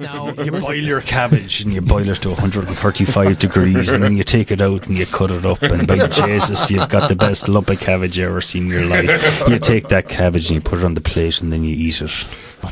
Now, You boil your cabbage and you boil it to 135 degrees and then you take it out and you cut it up and by Jesus, you've got the best lump of cabbage you ever seen in your life. You take that cabbage and you put it on the plate and then you eat it.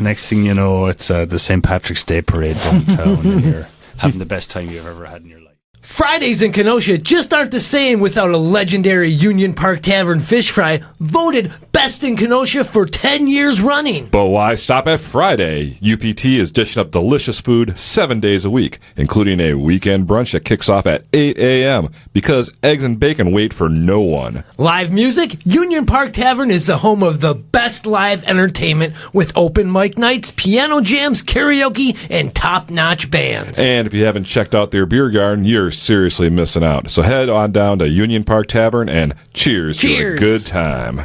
Next thing you know, it's the St. Patrick's Day parade downtown and you're having the best time you've ever had in your life. Fridays in Kenosha just aren't the same without a legendary Union Park Tavern fish fry, voted best in Kenosha for 10 years running. But why stop at Friday? UPT is dishing up delicious food 7 days a week, including a weekend brunch that kicks off at 8 a.m. because eggs and bacon wait for no one. Live music? Union Park Tavern is the home of the best live entertainment with open mic nights, piano jams, karaoke, and top-notch bands. And if you haven't checked out their beer garden, you're seriously missing out. So head on down to Union Park Tavern and cheers. To a good time.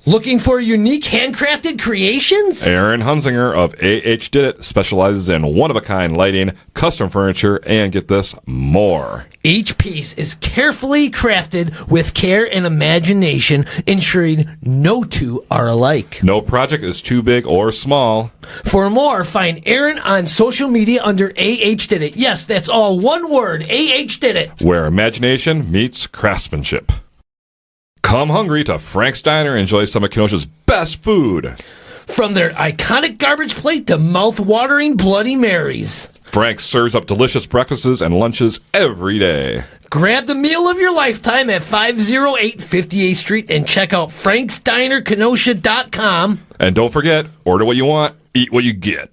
Looking for unique handcrafted creations? Aaron Hunzinger of AH Did It specializes in one-of-a-kind lighting, custom furniture, and get this, more. Each piece is carefully crafted with care and imagination, ensuring no two are alike. No project is too big or small. For more, find Aaron on social media under AH Did It. Yes, that's all one word, AH Did It. Where imagination meets craftsmanship. Come hungry to Franks Diner and enjoy some of Kenosha's best food. From their iconic garbage plate to mouth-watering Bloody Marys. Franks serves up delicious breakfasts and lunches every day. Grab the meal of your lifetime at 508 58th Street and check out franksdinerkenosha.com. And don't forget, order what you want, eat what you get.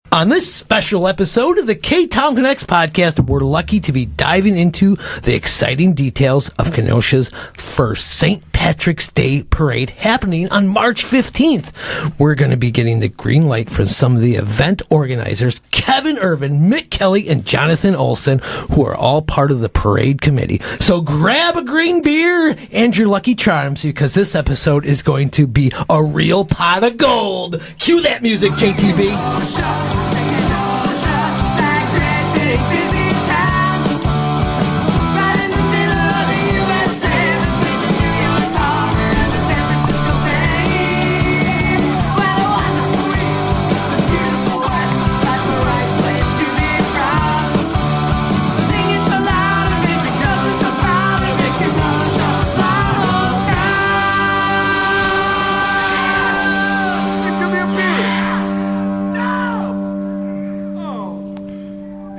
On this special episode of the Ktown Connects podcast, we're lucky to be diving into the exciting details of Kenosha's first St. Patrick's Day parade happening on March 15th. We're going to be getting the green light from some of the event organizers, Kevin Ervin, Mick Kelly, and Jonathan Olson, who are all part of the parade committee. So grab a green beer and your lucky charms, because this episode is going to be a real pot of gold. Cue that music, JTB.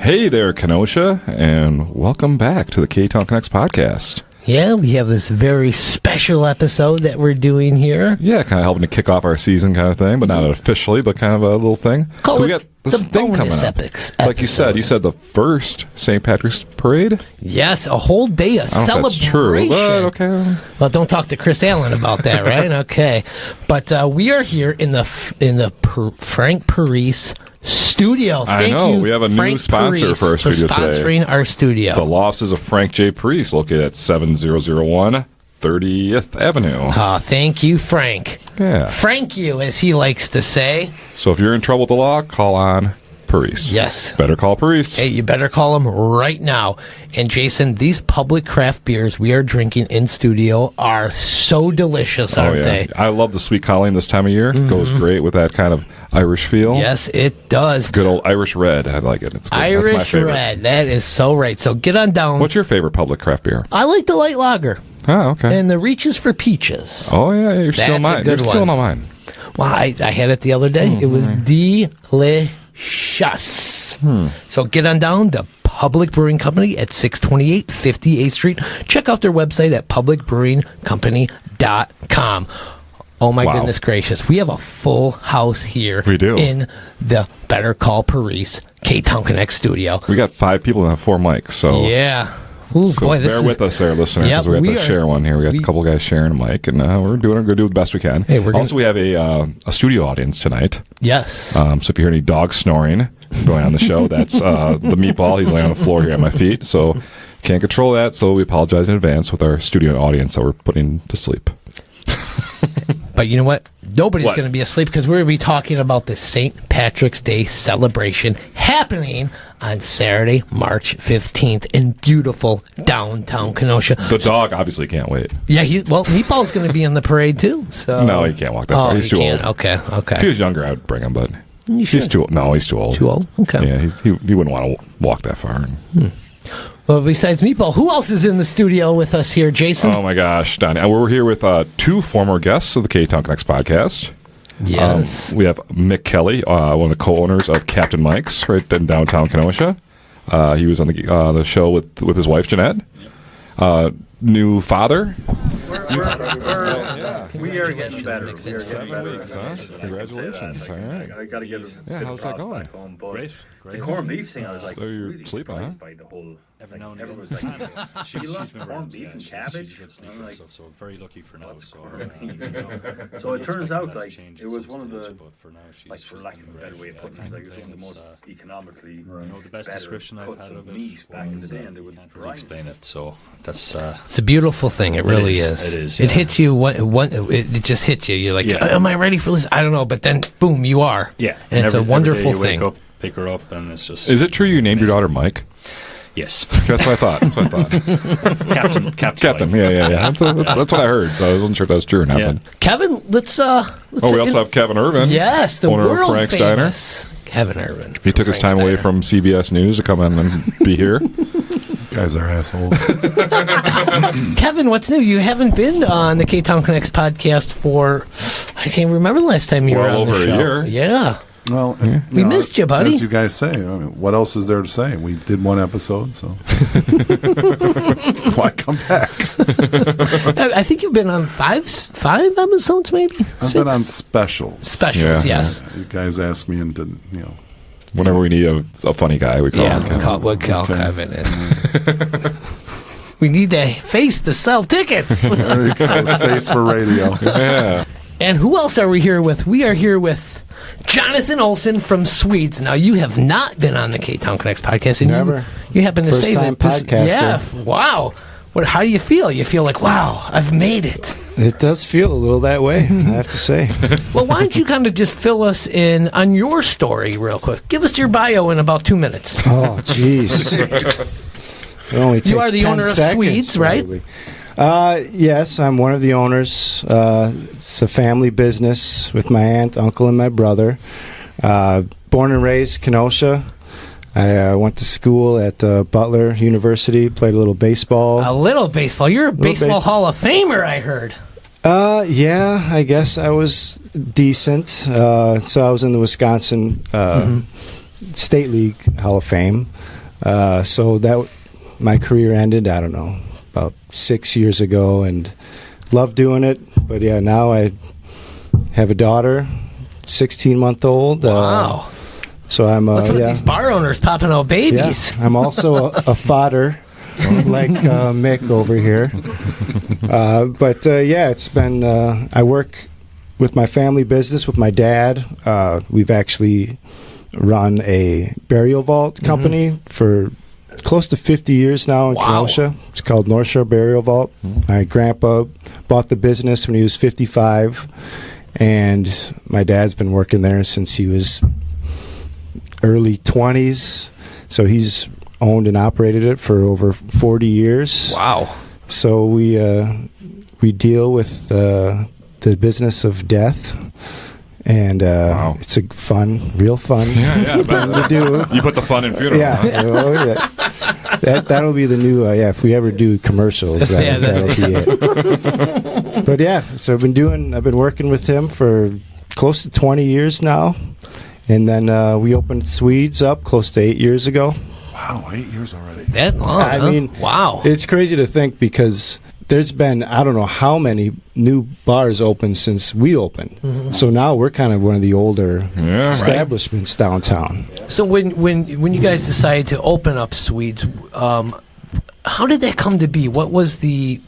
Hey there, Kenosha, and welcome back to the Ktown Connects podcast. Yeah, we have this very special episode that we're doing here. Yeah, kind of helping to kick off our season kind of thing, but not officially, but kind of a little thing. Call we it got this the thing bonus coming up. episode. Like you said the first St. Patrick's Parade? Yes, a whole day of I don't know if that's true, celebration. but okay. Well, don't talk to Chris Allen about that, right? Okay. But we are here in the Frank Parise studio. Thank I know. you, We have a new Frank sponsor Parise, for our studio today. sponsoring our studio. The law offices of Frank J. Parise, located at 7001 30th Avenue. Thank you, Frank. Yeah. Frank you, as he likes to say. So if you're in trouble with the law, call on Parise. Yes. Better call Parise. Hey, you better call him right now. And Jason, these public craft beers we are drinking in studio are so delicious, aren't they? I love the sweet Colleen this time of year. Mm-hmm. Goes great with that kind of Irish feel. Yes, it does. Good old Irish red. I like it. It's good. That's my Irish favorite. red. That is so right. So get on down. What's your favorite public craft beer? I like the light lager. Oh, okay. And the Reaches for Peaches. Oh, yeah. You're That's still a mine. good You're still one. not mine. Well, I had it the other day. It was delicious. So get on down to Public Brewing Company at 628 58th Street. Check out their website at publicbrewingcompany.com. Oh, my goodness gracious. We have a full house here. We do. In the Better Call Parise Ktown Connect studio. We got 5 people and 4 mics. So Yeah. Ooh, So boy, this bear is, with us there, listener, Yep, because we have we to are- share one here. We got a couple guys sharing a mic, and we're going to do the best we can. Hey, we're also, we have a studio audience tonight. Yes. So if you hear any dogs snoring going on the show, that's the meatball. He's laying on the floor here at my feet, so can't control that. So we apologize in advance with our studio audience that we're putting to sleep. But you know what? Nobody's going to be asleep because we're going to be talking about the St. Patrick's Day celebration happening on Saturday, March 15th in beautiful downtown Kenosha. The dog obviously can't wait. Yeah, Meatball's going to be in the parade too. So No, he can't walk that far. He's too old. Okay. If he was younger, I would bring him, but You he's should. too old. No, he's too old. Too old? Okay. Yeah, he wouldn't want to walk that far. Well, besides Meatball, who else is in the studio with us here, Jason? Oh my gosh, Donnie. We're here with two former guests of the Ktown Connects podcast. Yes. We have Mick Kelly, one of the co-owners of Captain Mike's right in downtown Kenosha. He was on the show with his wife, Jeanette. New father. We are getting better. 7 weeks, huh? Congratulations. All right. I got to give Yeah, how's that going? back home, but Great. the corned beef thing, I was like, So you're really sleeping, surprised huh? by the whole. Every now and Everyone was again. like, She's love been corned around, beef and she's cabbage? a good sleeper I'm and like, stuff, so very lucky for now. So, corned beef? So it turns out like it was one of the, for now, like for lack of a better way of putting it, like it was one of the most economically, the best better description I've cuts had of of it meat back in the day, and they would can't really brine explain it. So that's It's a beautiful thing. It really is. is. It is, It yeah. hits you. It just hits you. You're like, Yeah. am I ready for this? I don't know. But then, boom, you are. yeah, And it's a every day wonderful you wake thing. up, pick her up, and it's just Is it true you named your daughter Mike? yes, That's what I thought. Captain. Captain. Yeah. That's what I heard. So I wasn't sure if that was true or not. Yeah. But- Kevin, let's. Oh, we also have Kevin Ervin. Yes, the owner of world Franks famous Kevin Ervin. He took his Franks time away Diner. from CBS News to come in and be here. Guys are assholes. Kevin, what's new? You haven't been on the Ktown Connects podcast for, I can't remember the last time you were Well on the over a show. year. Yeah. Well, We missed you, buddy. As you guys say, I mean, what else is there to say? We did one episode, so why come back? I think you've been on five episodes, maybe? I've been on specials. Specials, Yeah. yes. You guys ask me, and did Whenever we need a funny guy, we call him Yeah, Kevin. we'll call Kevin in. We need a face to sell tickets. there you go, face for radio. Yeah. And who else are we here with? We are here with Jonathan Olson from Swedes. Now, you have not been on the Ktown Connects podcast. And Never. You happen to say First-time that. podcaster. Yeah, wow. How do you feel? You feel like, wow, I've made it. It does feel a little that way, I have to say. Well, why don't you kind of just fill us in on your story real quick? Give us your bio in about 2 minutes. Oh, jeez. It only You take are the 10 owner of seconds, Swedes, right? probably. Yes, I'm one of the owners. It's a family business with my aunt, uncle, and my brother. Born and raised Kenosha. I went to school at Butler University, played a little baseball. A little baseball. You're a baseball baseball. Hall of Famer, I heard. Yeah, I guess I was decent. So I was in the Wisconsin State League Hall of Fame. So that my career ended, I don't know, about 6 years ago, and loved doing it. But yeah, now I have a daughter, 16-month-old. Wow. So I'm What's with these bar owners popping out babies? I'm also a fodder, like Mick over here. But yeah, it's been. I work with my family business with my dad. We've actually run a burial vault company for close to 50 years now in Wow. Kenosha. It's called North Shore Burial Vault. My grandpa bought the business when he was 55, and my dad's been working there since he was early 20s. So he's owned and operated it for over 40 years. Wow. So we deal with the business of death, and it's a real fun Yeah. thing to do. You put the fun in funeral. Yeah, Huh? oh, yeah. That'll be the new. If we ever do commercials, Yeah, that'll be it. But yeah, so I've been working with him for close to 20 years now, and then we opened Swedes up close to 8 years ago. Wow, 8 years already. That long, I huh? mean, wow. It's crazy to think because there's been, I don't know how many new bars opened since we opened. So now we're kind of one of the older Yeah, establishments downtown. So when you guys decided to open up Swedes, how did that come to be? What was the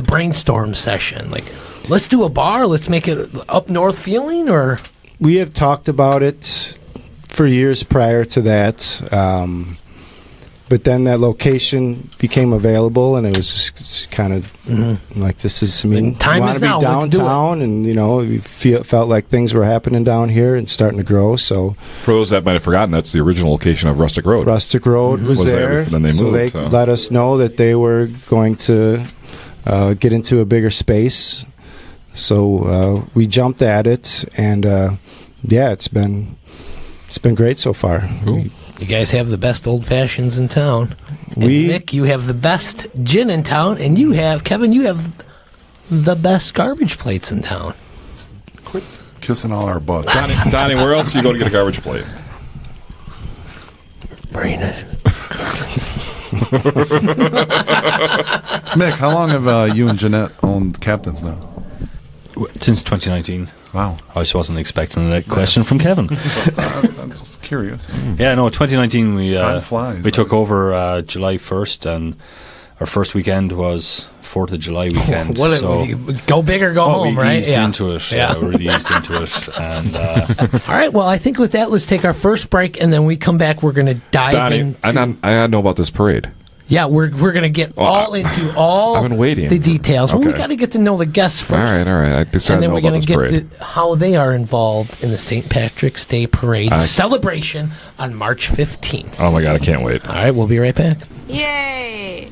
brainstorm session? Like, let's do a bar, let's make it up north feeling, or? We have talked about it for years prior to that. but then that location became available, and it was just kind of like, this is, I mean, Time we want is to be now. Let's do it. downtown, and we felt like things were happening down here and starting to grow. So For those that might have forgotten, that's the original location of Rustic Road. Rustic Road was Was there, there. then they so moved, they so. let us know that they were going to get into a bigger space. So we jumped at it, and it's been great so far. Cool. You guys have the best old fashions in town. And Mick, you have the best gin in town, and Kevin, you have the best garbage plates in town. Quit kissing all our butts. Donnie, where else do you go to get a garbage plate? Marina. Mick, how long have you and Jeanette owned Captain's now? Since 2019. Wow. I just wasn't expecting that question from Kevin. I'm just curious. Yeah, no, 2019 Time flies. we took over July 1st, and our first weekend was 4th of July weekend. Go big or go home, we right? eased into it. Yeah. Really eased into it. And All right, well, I think with that, let's take our first break, and then we come back, we're going to dive Donnie, into... I gotta know about this parade. Yeah, we're going to get into all I've been waiting. the details. Well, we Okay. got to get to know the guests first. All right. I decided And then to know we're about going this to parade. get to how they are involved in the St. Patrick's Day Parade celebration on March 15th. Oh my God, I can't wait. All right, we'll be right back. Yay!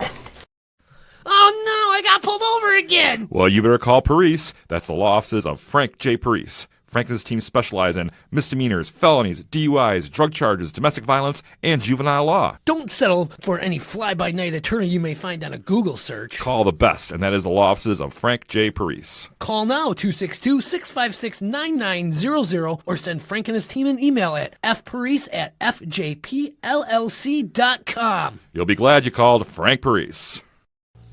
Oh, no, I got pulled over again. Well, you better call Parise. That's the law offices of Frank J. Parise. Frank and his team specialize in misdemeanors, felonies, DUIs, drug charges, domestic violence, and juvenile law. Don't settle for any fly-by-night attorney you may find on a Google search. Call the best, and that is the law offices of Frank J. Parise. Call now, 262-656-9900, or send Frank and his team an email at fparise@fjpllc.com. You'll be glad you called Frank Parise.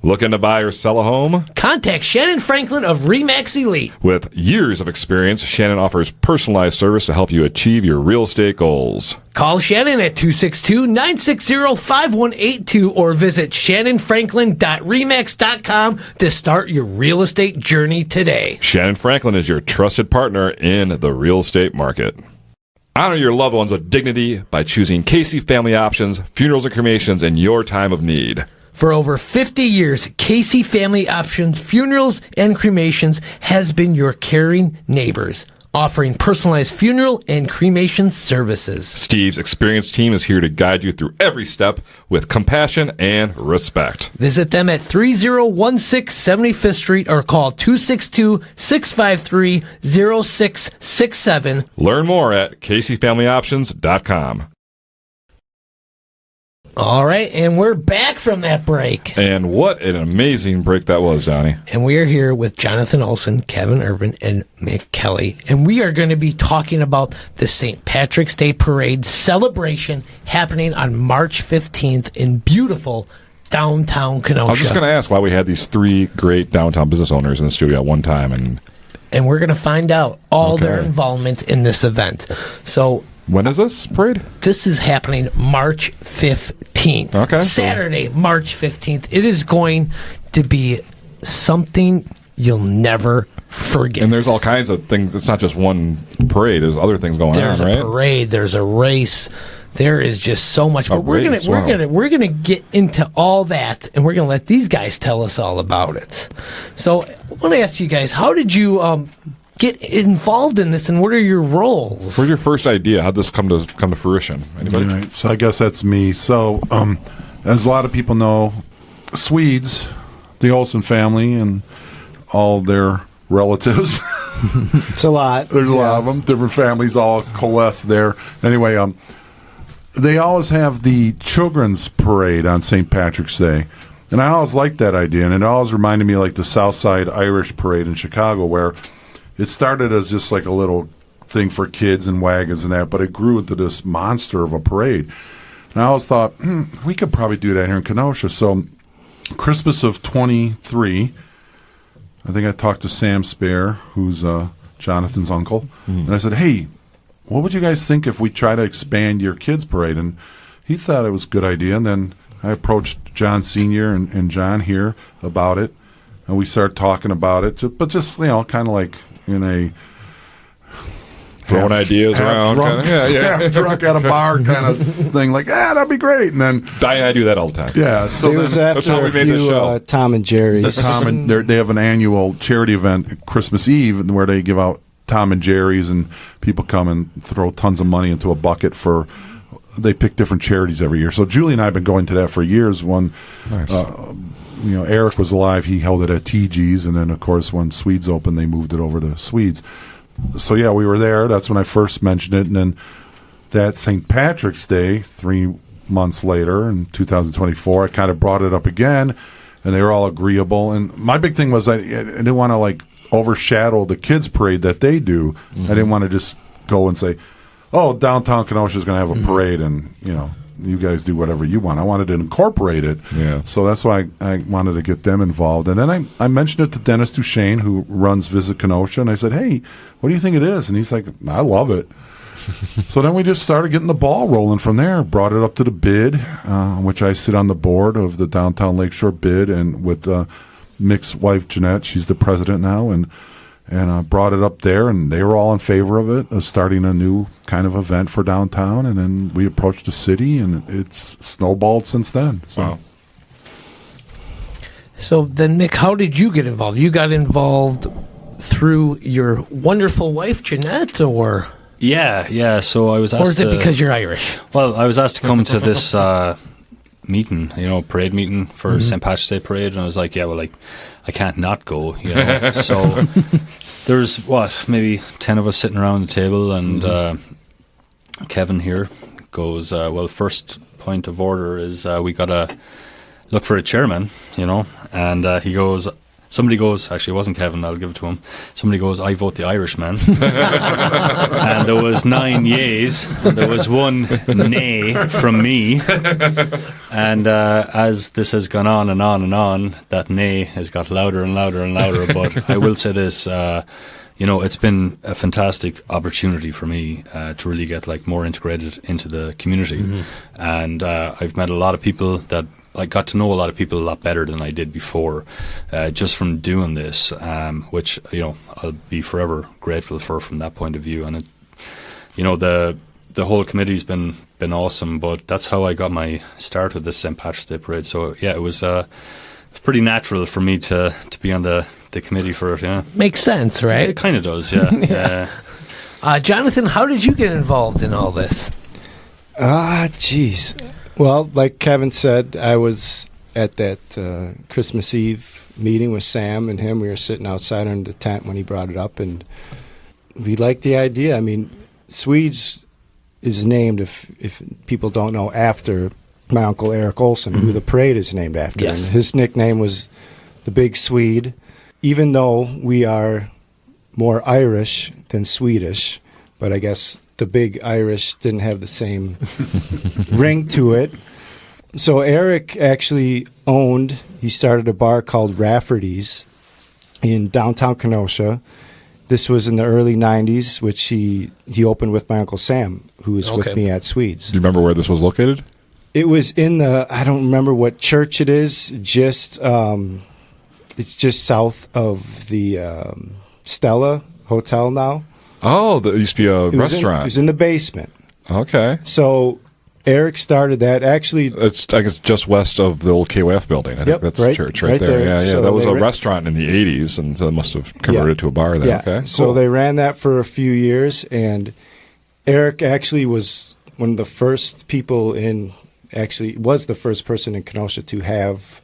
Looking to buy or sell a home? Contact Shannon Franklin of Remax Elite. With years of experience, Shannon offers personalized service to help you achieve your real estate goals. Call Shannon at 262-960-5182 or visit shannonfranklin.remax.com to start your real estate journey today. Shannon Franklin is your trusted partner in the real estate market. Honor your loved ones with dignity by choosing Casey Family Options, funerals and cremations in your time of need. For over 50 years, Casey Family Options Funerals and Cremations has been your caring neighbors, offering personalized funeral and cremation services. Steve's experienced team is here to guide you through every step with compassion and respect. Visit them at 3016 75th Street or call 262-653-0667. Learn more at CaseyFamilyOptions.com. All right, and we're back from that break. And what an amazing break that was, Donnie. And we are here with Jonathan Olson, Kevin Ervin, and Mick Kelly. And we are going to be talking about the St. Patrick's Day Parade celebration happening on March 15th in beautiful downtown Kenosha. I was just going to ask why we had these three great downtown business owners in the studio at one time. And we're going to find out all their Okay. involvement in this event. So When is this parade? this is happening March 15th. Okay. Saturday, March 15th. It is going to be something you'll never forget. And there's all kinds of things. It's not just one parade. There's other things going There's on, a right? parade. There's a race. There is just so much. But we're race, we're gonna get into all that, and we're gonna let these guys tell us all about it. So I want to ask you guys, how did you get involved in this, and what are your roles? Where's your first idea? How'd this come to fruition? Anybody? Right, so I guess that's me. So, as a lot of people know, Swedes, the Olson family, and all their relatives. It's a lot. There's a lot of them. Different families all coalesce there. Anyway, they always have the children's parade on St. Patrick's Day. And I always liked that idea. And it always reminded me of like the Southside Irish Parade in Chicago, where it started as just like a little thing for kids and wagons and that, but it grew into this monster of a parade. And I always thought, we could probably do that here in Kenosha. So Christmas of 23, I think I talked to Sam Spare, who's Jonathan's uncle, and I said, hey, what would you guys think if we try to expand your kids' parade? And he thought it was a good idea. And then I approached John Sr. and John here about it, and we started talking about it, but just, kind of like in a Throwing ideas around. Drunk, half drunk at a bar kind of thing. Like, that'd be great. And then I do that all the time. yeah, so It was that's how after we a made the show. few Tom and Jerry's. they have an annual charity event Christmas Eve where they give out Tom and Jerry's, and people come and throw tons of money into a bucket for. They pick different charities every year. So Julie and I have been going to that for years. When Nice. Eric was alive, he held it at TG's, and then of course when Swedes opened, they moved it over to Swedes. So yeah, we were there. That's when I first mentioned it, and then that St. Patrick's Day, 3 months later in 2024, I kind of brought it up again, and they were all agreeable. And my big thing was I didn't want to like overshadow the kids parade that they do. Mm-hmm. I didn't want to just go and say, "Oh, downtown Kenosha is going to have a parade," and you guys do whatever you want. I wanted to incorporate it. Yeah. So that's why I wanted to get them involved. And then I mentioned it to Dennis Duchesne, who runs Visit Kenosha, and I said, "Hey, what do you think it is?" And he's like, "I love it." So then we just started getting the ball rolling from there. Brought it up to the bid, which I sit on the board of the Downtown Lakeshore bid, and with Mick's wife, Jeanette, she's the president now, and brought it up there, and they were all in favor of it, starting a new kind of event for downtown. And then we approached the city, and it's snowballed since then. So. Wow. So then, Mick, how did you get involved? You got involved through your wonderful wife, Jeanette, or Yeah. So I was asked. or is it because you're Irish? Well, I was asked to come to this meeting, parade meeting for St. Patrick's Day parade, and I was like, yeah, well, like, I can't not go, So there's, maybe 10 of us sitting around the table, and Kevin here goes, well, first point of order is we got to look for a chairman, and he goes... Somebody goes, actually it wasn't Kevin, I'll give it to him. Somebody goes, "I vote the Irishman." And there was 9 yeas, and there was 1 nay from me. And as this has gone on and on and on, that nay has got louder and louder and louder. But I will say this, it's been a fantastic opportunity for me to really get more integrated into the community. And I've met a lot of people that I got to know a lot of people a lot better than I did before, just from doing this, which I'll be forever grateful for from that point of view. And the whole committee's been awesome, but that's how I got my start with this St. Patrick's Day parade. So yeah, it was pretty natural for me to be on the committee for it. Yeah, Makes sense, right? it kind of does. Yeah. Jonathan, how did you get involved in all this? Geez. Well, like Kevin said, I was at that Christmas Eve meeting with Sam and him. We were sitting outside under the tent when he brought it up, and we liked the idea. I mean, Swedes is named, if people don't know, after my uncle Eric Olson, who the parade is named after. Yes. And his nickname was the Big Swede. Even though we are more Irish than Swedish, but I guess the big Irish didn't have the same ring to it. So Eric actually he started a bar called Rafferty's in downtown Kenosha. This was in the early 90s, which he opened with my Uncle Sam, who was with me at Swedes. Do you remember where this was located? It was in I don't remember what church it is, it's just south of the Stella Hotel now. Oh, there used to be a restaurant. It was in the basement. Okay. So Eric started that. Actually, I guess just west of the old KOF building. I think that's the church right there. Yeah. So that was a restaurant in the 80s, and so they must have converted to a bar then. Yeah. Okay. So cool. they ran that for a few years, and Eric actually was one of the first people was the first person in Kenosha to have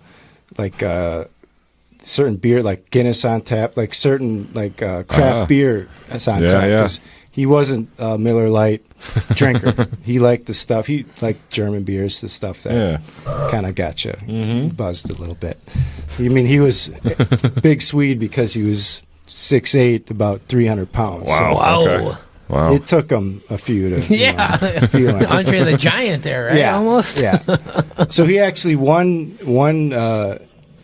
certain beer, like Guinness on tap, certain craft beer as on tap. Yeah. 'Cause he wasn't a Miller Lite drinker. He liked the stuff. He liked German beers, the stuff that kind of got you buzzed a little bit. I mean, he was a big Swede because he was 6'8", about 300 pounds. Wow. Wow. Okay. Wow. It took him a few to feel it. Andre the Giant there, right? Yeah, Almost. Yeah. So he actually one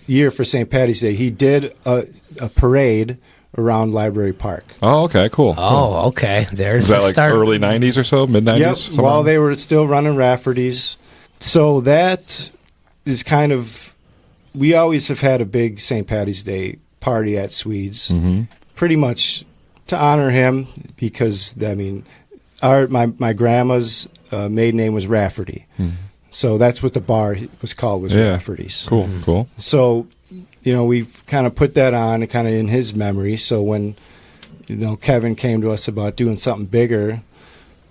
year for St. Patty's Day, he did a parade around Library Park. Oh, okay, cool. Oh, okay. There's Is that the start. early 90s or so? Mid 90s? Yep, while they were still running Rafferty's. So that is kind of, we always have had a big St. Patty's Day party at Swedes. Pretty much to honor him because my grandma's maiden name was Rafferty, so that's what the bar was called, was Rafferty's. Cool. So, we've kind of put that on kind of in his memory. So when Kevin came to us about doing something bigger,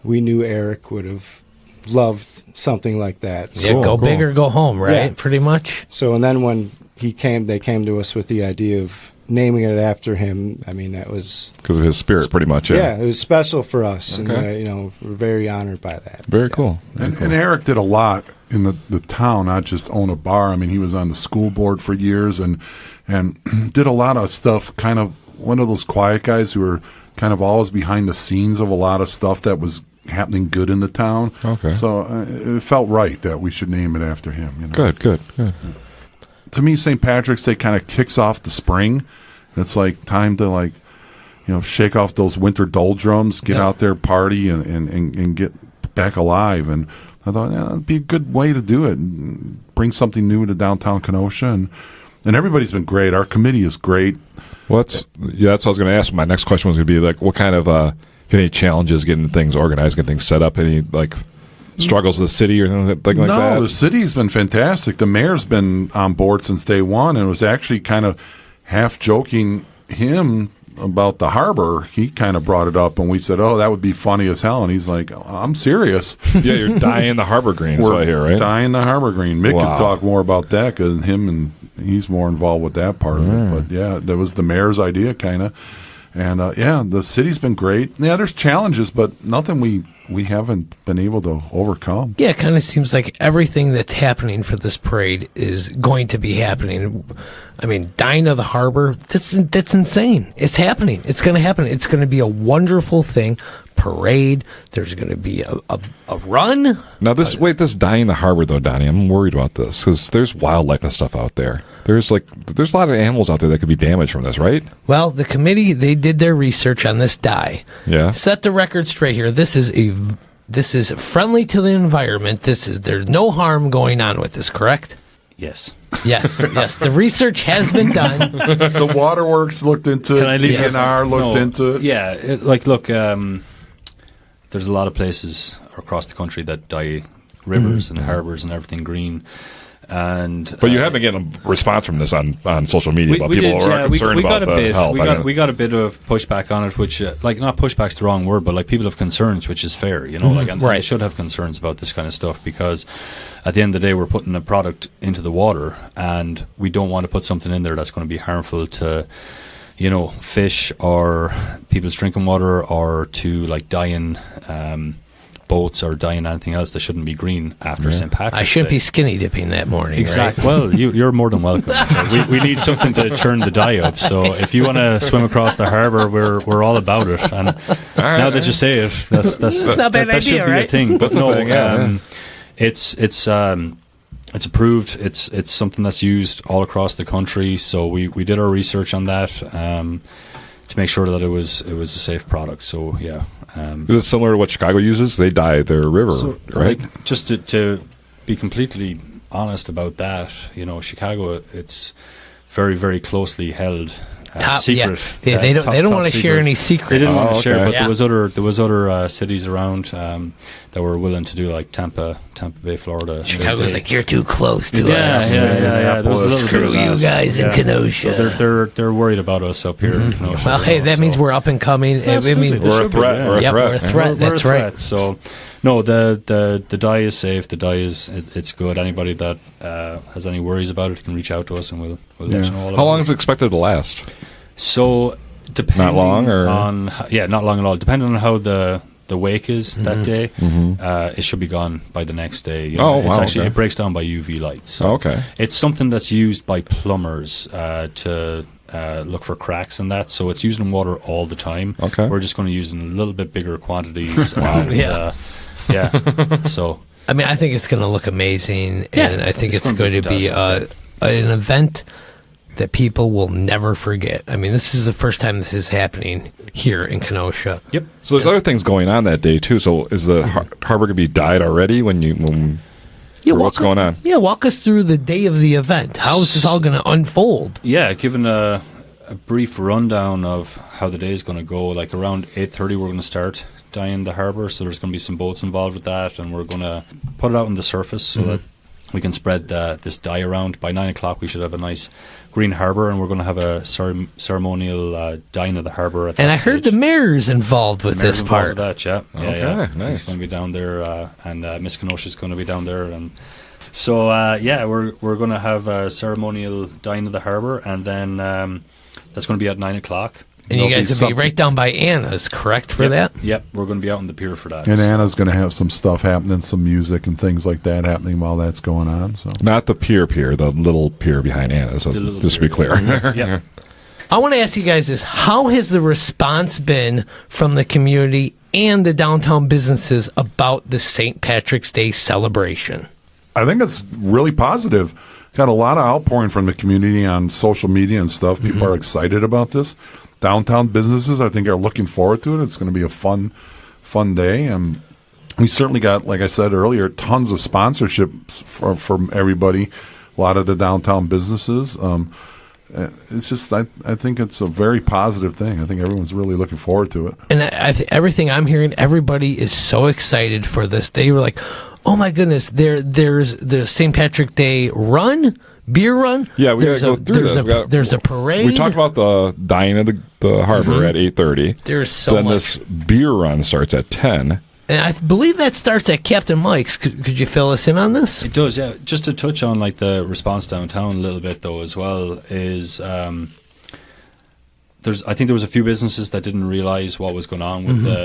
we knew Eric would have loved something like that. Yeah, go big or go home, right? Yeah. Pretty much. So, and then when they came to us with the idea of naming it after him. I mean, that was because of his spirit, pretty much. Yeah, it was special for us, Okay. and we're very honored by that. Very cool. And Eric did a lot in the town, not just own a bar. I mean, he was on the school board for years and did a lot of stuff. Kind of one of those quiet guys who were kind of always behind the scenes of a lot of stuff that was happening good in the town. Okay. So it felt right that we should name it after him. Good. To me, St. Patrick's Day kind of kicks off the spring. It's like time to shake off those winter doldrums, get out there, party, and get back alive. And I thought that'd be a good way to do it, and bring something new to downtown Kenosha. And everybody's been great. Our committee is great. That's what I was going to ask. My next question was going to be like, what kind of any challenges getting things organized, getting things set up? Any struggles with the city or anything like that? No, the city's been fantastic. The mayor's been on board since day one, and was actually kind of half joking him about the harbor. He kind of brought it up, and we said, "Oh, that would be funny as hell." And he's like, "I'm serious." Yeah, you're dyeing the harbor green. That's what I hear, right? Dyeing the harbor green. Mick Wow. could talk more about that because he's more involved with that part of it. But yeah, that was the mayor's idea, kind of. And the city's been great. Yeah, there's challenges, but nothing we haven't been able to overcome. Yeah, it kind of seems like everything that's happening for this parade is going to be happening. I mean, dying of the harbor, that's insane. It's happening. It's going to happen. It's going to be a wonderful thing. Parade. There's going to be a run. Now, this dying the harbor, though, Donnie, I'm worried about this because there's wildlife and stuff out there. There's a lot of animals out there that could be damaged from this, right? Well, the committee, they did their research on this dye. Yeah. Set the record straight here. This is friendly to the environment. There's no harm going on with this, correct? Yes. Yes. The research has been done. The waterworks looked into it. DNR looked into it. Yeah, there's a lot of places across the country that dye rivers and harbors and everything green. But you haven't getting a response from this on social media about people who are concerned about the health. We got a bit of pushback on it, which not pushback's the wrong word, but people have concerns, which is fair, and they should have concerns about this kind of stuff because at the end of the day, we're putting a product into the water, and we don't want to put something in there that's going to be harmful to fish or people's drinking water, or to dying boats or dyeing anything else that shouldn't be green after St. Patrick's Day. I shouldn't be skinny dipping that morning. Exactly. Right? Well, you're more than welcome. We need something to churn the dye up. So if you want to swim across the harbour, we're all about it. And now that you say it, that's not a bad that idea, should be right? a thing. But That's the thing, it's approved. It's something that's used all across the country. So we did our research on that to make sure that it was a safe product. So yeah. Is it similar to what Chicago uses? They dye their river, right? Just to be completely honest about that, Chicago, it's very, very closely held secret. Yeah. They don't want to share any secrets. They didn't want to share, okay. but Yeah. there was other cities around that were willing to do, like Tampa Bay, Florida. Chicago's like, you're too close to us. Yeah. There was a little bit Screw of that. you guys in Kenosha. So they're worried about us up here in Kenosha. Well, hey, that means we're up and coming. Absolutely. I mean, They We're a should be, threat. yeah. We're a threat. We're a threat. That's We're a right. threat. So, no, the dye is safe. The dye it's good. Anybody that has any worries about it can reach out to us, and we'll let you know all about it. How long is it expected to last? So, depending Not long, or? on not long at all. Depending on how the wake is that day, it should be gone by the next day. Oh, It's wow, actually okay. it breaks down by UV light. So Okay. it's something that's used by plumbers to look for cracks in that. So it's used in water all the time. Okay. We're just going to use it in a little bit bigger quantities. and, Yeah. So I mean, I think it's going to look amazing, Yeah, and I think it's it's gonna going be to be fantastic. an event that people will never forget. I mean, this is the first time this is happening here in Kenosha. yep. So there's other things going on that day too. So is the harbor going to be dyed already or what's going on? Yeah, walk us through the day of the event. How is this all going to unfold? Yeah, given a brief rundown of how the day is going to go. Like around 8:30, we're going to start dyeing the harbour. So there's going to be some boats involved with that, and we're going to put it out on the surface so that we can spread this dye around. By 9 o'clock, we should have a nice green harbour, and we're going to have a ceremonial dyeing of the harbour. And I heard the mayor's involved with this part. That, yeah. Okay, nice. He's going to be down there, and Miss Kenosha is going to be down there, and so we're going to have a ceremonial dyeing of the harbour, and then that's going to be at 9 o'clock. And you guys will be right down by Anna's, correct, for that? Yep, we're going to be out on the pier for that. And Anna's going to have some stuff happening, some music and things like that happening while that's going on. So Not the pier, the little pier behind Anna. So just to be clear. Yeah. I want to ask you guys this. How has the response been from the community and the downtown businesses about the St. Patrick's Day celebration? I think it's really positive. Got a lot of outpouring from the community on social media and stuff. People are excited about this. Downtown businesses, I think, are looking forward to it. It's going to be a fun day. And we certainly got, like I said earlier, tons of sponsorships from everybody, a lot of the downtown businesses. It's just, I think it's a very positive thing. I think everyone's really looking forward to it. And everything I'm hearing, everybody is so excited for this. They were like, oh my goodness, there's the St. Patrick Day run, beer run. Yeah, we got to go through this. There's a parade. We talked about the dyeing of the harbor at 8:30. There's so then much. This beer run starts at 10. And I believe that starts at Captain Mike's. Could you fill us in on this? It does, yeah. Just to touch on like the response downtown a little bit though as well is I think there was a few businesses that didn't realize what was going on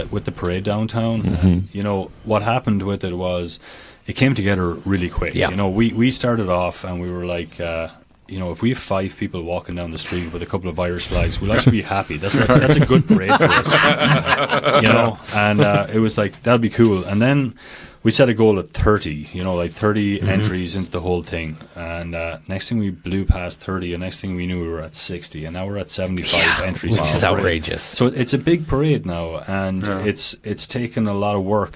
with the parade downtown. You know, what happened with it was it came together really quick. Yeah. You know, we started off and we were like, you know, if we have 5 people walking down the street with a couple of Irish flags, we'll actually be happy. That's a good parade for us. You know, and it was like, that'd be cool. And then we set a goal at 30, you know, like 30 entries into the whole thing. And next thing we blew past 30, and next thing we knew we were at 60, and now we're at 75 entries. Which is outrageous. So it's a big parade now, and it's taken a lot of work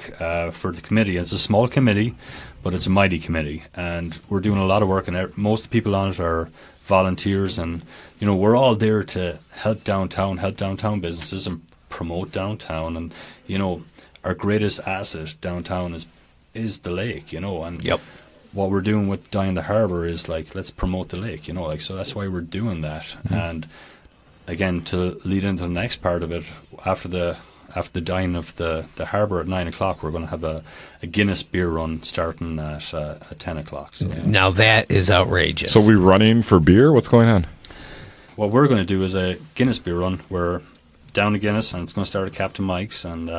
for the committee. It's a small committee, but it's a mighty committee, and we're doing a lot of work, and most of the people on it are volunteers, and, you know, we're all there to help downtown businesses and promote downtown. And, you know, our greatest asset downtown is the lake, you know, and what we're doing with dyeing the harbour is like, let's promote the lake, you know, like, so that's why we're doing that. And again, to lead into the next part of it, after the dyeing of the harbour at 9 o'clock, we're going to have a Guinness beer run starting at 10 o'clock. So, Now that is outrageous. So we running for beer? What's going on? What we're going to do is a Guinness beer run. We're down to Guinness, and it's going to start at Captain Mike's, and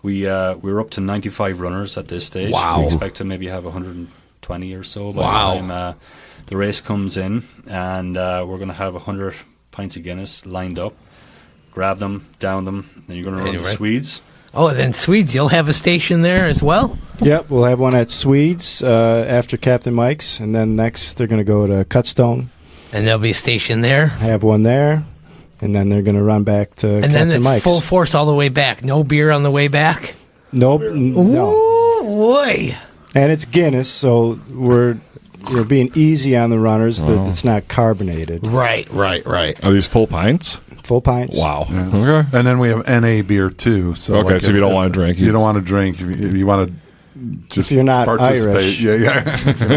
we're up to 95 runners at this stage. Wow. We expect to maybe have 120 or so by the time the race comes in, and we're going to have 100 pints of Guinness lined up. Grab them, down them, then you're going to run the Swedes. Oh, then Swedes, you'll have a station there as well? Yep, we'll have one at Swedes after Captain Mike's, and then next they're going to go to Ktown. And there'll be a station there? Have one there, and then they're going to run back to and Captain then it's Mike's. full force all the way back. No beer on the way back? Nope, no. Ooh, boy. And it's Guinness, so we're being easy on the runners that it's not carbonated. Right. Are these full pints? Full pints. Wow. Yeah. Okay. And then we have NA beer too. So Okay, so if you don't wanna drink, you don't want to drink. If you want to just If you're not participate, Irish. yeah. If you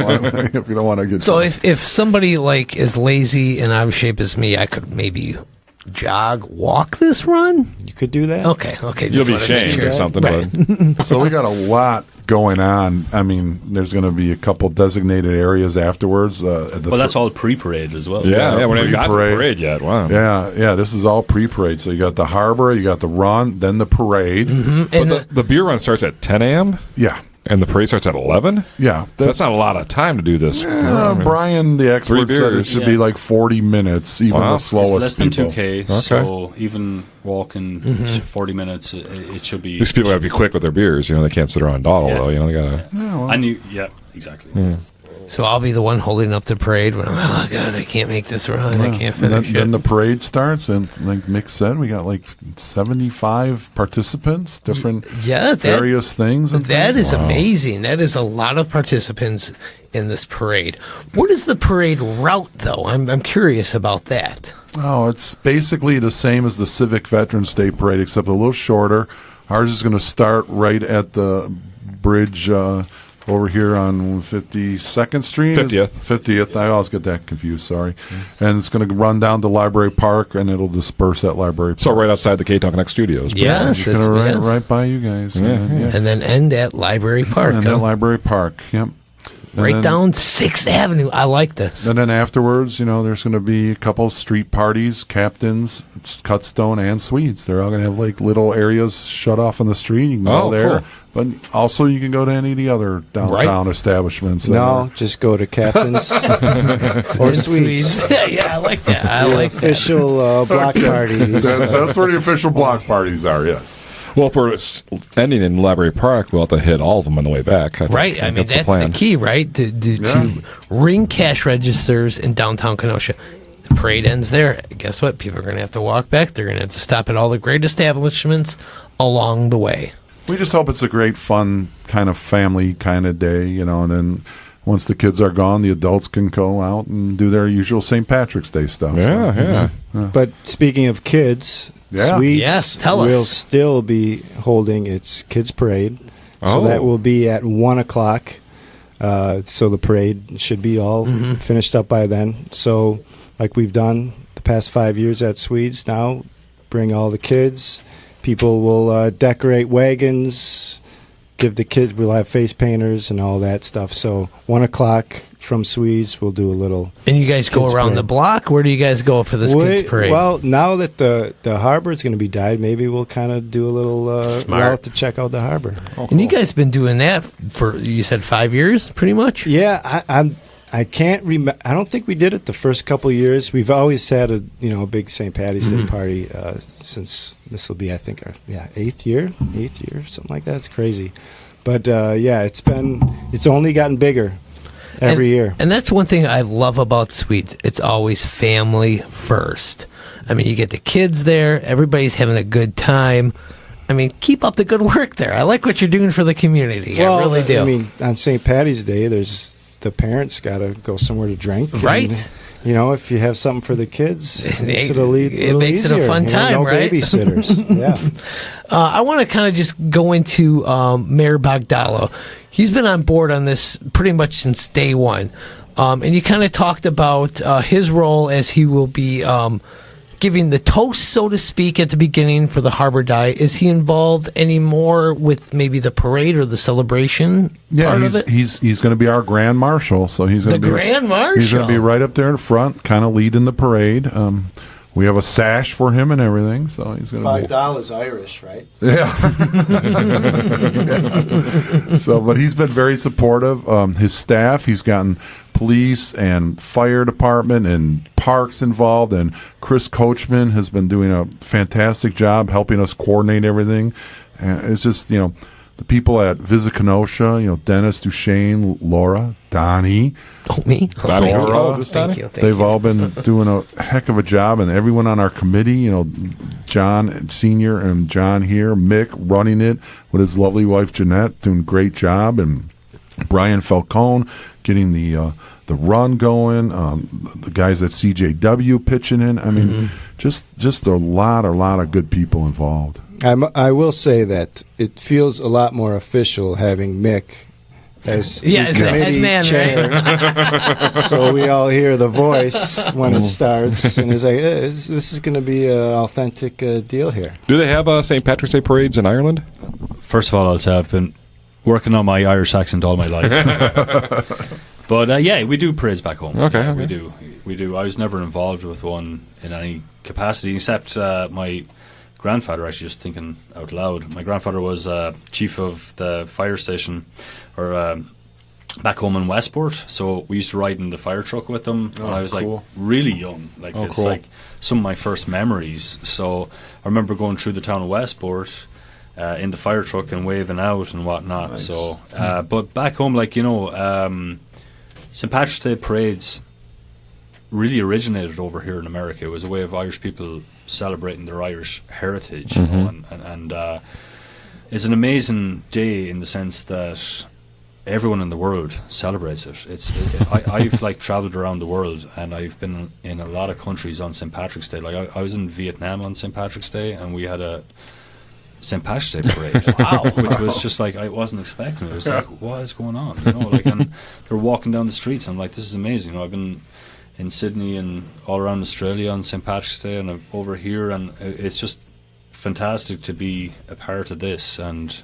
don't want to get So drunk. if somebody like is lazy and out of shape as me, I could maybe walk this run? You could do that. Okay. You'll just be wanted to make shamed sure. or something. Right. But So we got a lot going on. I mean, there's going to be a couple designated areas afterwards. Well, that's all pre-parade as well. yeah, we haven't got to the Pre-parade. parade yet. Wow. Yeah. This is all pre-parade. So you got the harbor, you got the run, then the parade. And But the beer run starts at 10 a.m. Yeah, and the parade starts at 11. yeah. So that's not a lot of time to do this. Brian, the expert, said it beers. should be like 40 minutes, even Wow. the It's slowest less than people. 2K, Okay. so even walking 40 minutes, it should be. These people have to be quick with their beers. You know, they can't sit around and dawdle, Yeah. though. You know, they got to. I knew, yeah, exactly. so I'll be the one holding up the parade when oh God, I can't make this run. I can't And finish then it. the parade starts, and like Mick said, we got like 75 participants, different various things. And That things. is amazing. That is a lot of participants in this parade. What is the parade route, though? I'm curious about that. Oh, it's basically the same as the Civic Veterans Day Parade, except a little shorter. Ours is going to start right at the bridge over here on 52nd Street. 50th. 50th. I always get that confused, sorry. And it's going to run down to Library Park, and it'll disperse at Library Park. So right outside the Ktown Connect studios. Yes, It's going to right by you guys. And then end at Library Park. And huh? at Library Park, yep. And Right then- down 6th Avenue. I like this. And then afterwards, there's going to be a couple of street parties, Captains, Cutstone, and Swedes. They're all going to have like little areas shut off on the street. You can go there. Cool. But also you can go to any of the other downtown establishments. that No, are- just go to Captain's or Swedes. Yeah, I like that. I like that. Official block parties. That's where the official block parties are, yes. Well, if we're ending in Library Park, we'll have to hit all of them on the way back. Right. I mean, that's the plan. key, right? To ring cash registers in downtown Kenosha. The parade ends there. Guess what? People are going to have to walk back. They're going to have to stop at all the great establishments along the way. We just hope it's a great, fun, kind of family kind of day, and then once the kids are gone, the adults can go out and do their usual St. Patrick's Day stuff. Yeah, yeah. But speaking of kids, Yeah. Swedes Yes, tell us. will still be holding its kids parade. So Oh. that will be at 1 o'clock. So the parade should be all finished up by then. So like we've done the past 5 years at Swedes now, bring all the kids. People will decorate wagons, give the kids, we'll have face painters and all that stuff. So 1 o'clock from Swedes, we'll do a little. And you guys go Kids around parade. the block? Where do you guys go for this kids parade? Well, now that the harbor is going to be dyed, maybe we'll kind of do a little Smart. route to check out the harbor. And you guys been doing that for, you said 5 years, pretty much? Yeah, I can't remember. I don't think we did it the first couple of years. We've always had a big St. Patty's Day party since this will be, I think, our eighth year, something like that. It's crazy, but it's only gotten bigger every year. And that's one thing I love about Swedes. It's always family first. I mean, you get the kids there. Everybody's having a good time. I mean, keep up the good work there. I like what you're doing for the community. I really do. I mean, on St. Patty's Day, the parents got to go somewhere to drink. Right. And, if you have something for the kids, it makes it a It little makes it a easier. fun time, no right? babysitters. Yeah. I want to kind of just go into Mayor Bogdalo. He's been on board on this pretty much since day one. And you kind of talked about his role as he will be giving the toast, so to speak, at the beginning for the Harbor Die. Is he involved any more with maybe the parade or the celebration part of it? he's going to be our Grand Marshal, so he's going The to be Grand Marshal? He's going to be right up there in front, kind of leading the parade. We have a sash for him and everything, so he's going to be. $5 Irish, right? Yeah. So, but he's been very supportive. His staff, he's gotten police and fire department and parks involved, and Chris Coachman has been doing a fantastic job helping us coordinate everything. And it's just, the people at Visit Kenosha, Dennis, Duchesne, Laura, Donnie, Oh, me? Donnie, Laura, oh, just Thank Donnie? you. Thank they've you. all been doing a heck of a job, and everyone on our committee, John Senior and John here, Mick running it with his lovely wife Jeanette, doing a great job, and Brian Falcone getting the run going. The guys at CJW pitching in. I mean, just a lot of good people involved. I will say that it feels a lot more official having Mick as Yeah, as the head committee man, chair. right? So we all hear the voice when it starts, and it's like, this is going to be an authentic deal here. Do they have St. Patrick's Day parades in Ireland? First of all, I'll say I've been working on my Irish accent all my life. But we do parades back home. Okay, Yeah, okay. We do. I was never involved with one in any capacity, except my grandfather, actually, just thinking out loud. My grandfather was chief of the fire station, or back home in Westport. So we used to ride in the fire truck with them when I was cool. like really young. Like it's cool. like some of my first memories. So I remember going through the town of Westport in the fire truck and waving out and whatnot. Nice. So, but back home, St. Patrick's Day parades really originated over here in America. It was a way of Irish people celebrating their Irish heritage, and it's an amazing day in the sense that everyone in the world celebrates it. I've like traveled around the world, and I've been in a lot of countries on St. Patrick's Day. Like I was in Vietnam on St. Patrick's Day, and we had a St. Patrick's Day parade. Wow, which was just like I wasn't expecting. It was like, what is going on? Like, and they're walking down the streets. I'm like, this is amazing. I've been in Sydney and all around Australia on St. Patrick's Day, and I'm over here, and it's just fantastic to be a part of this. And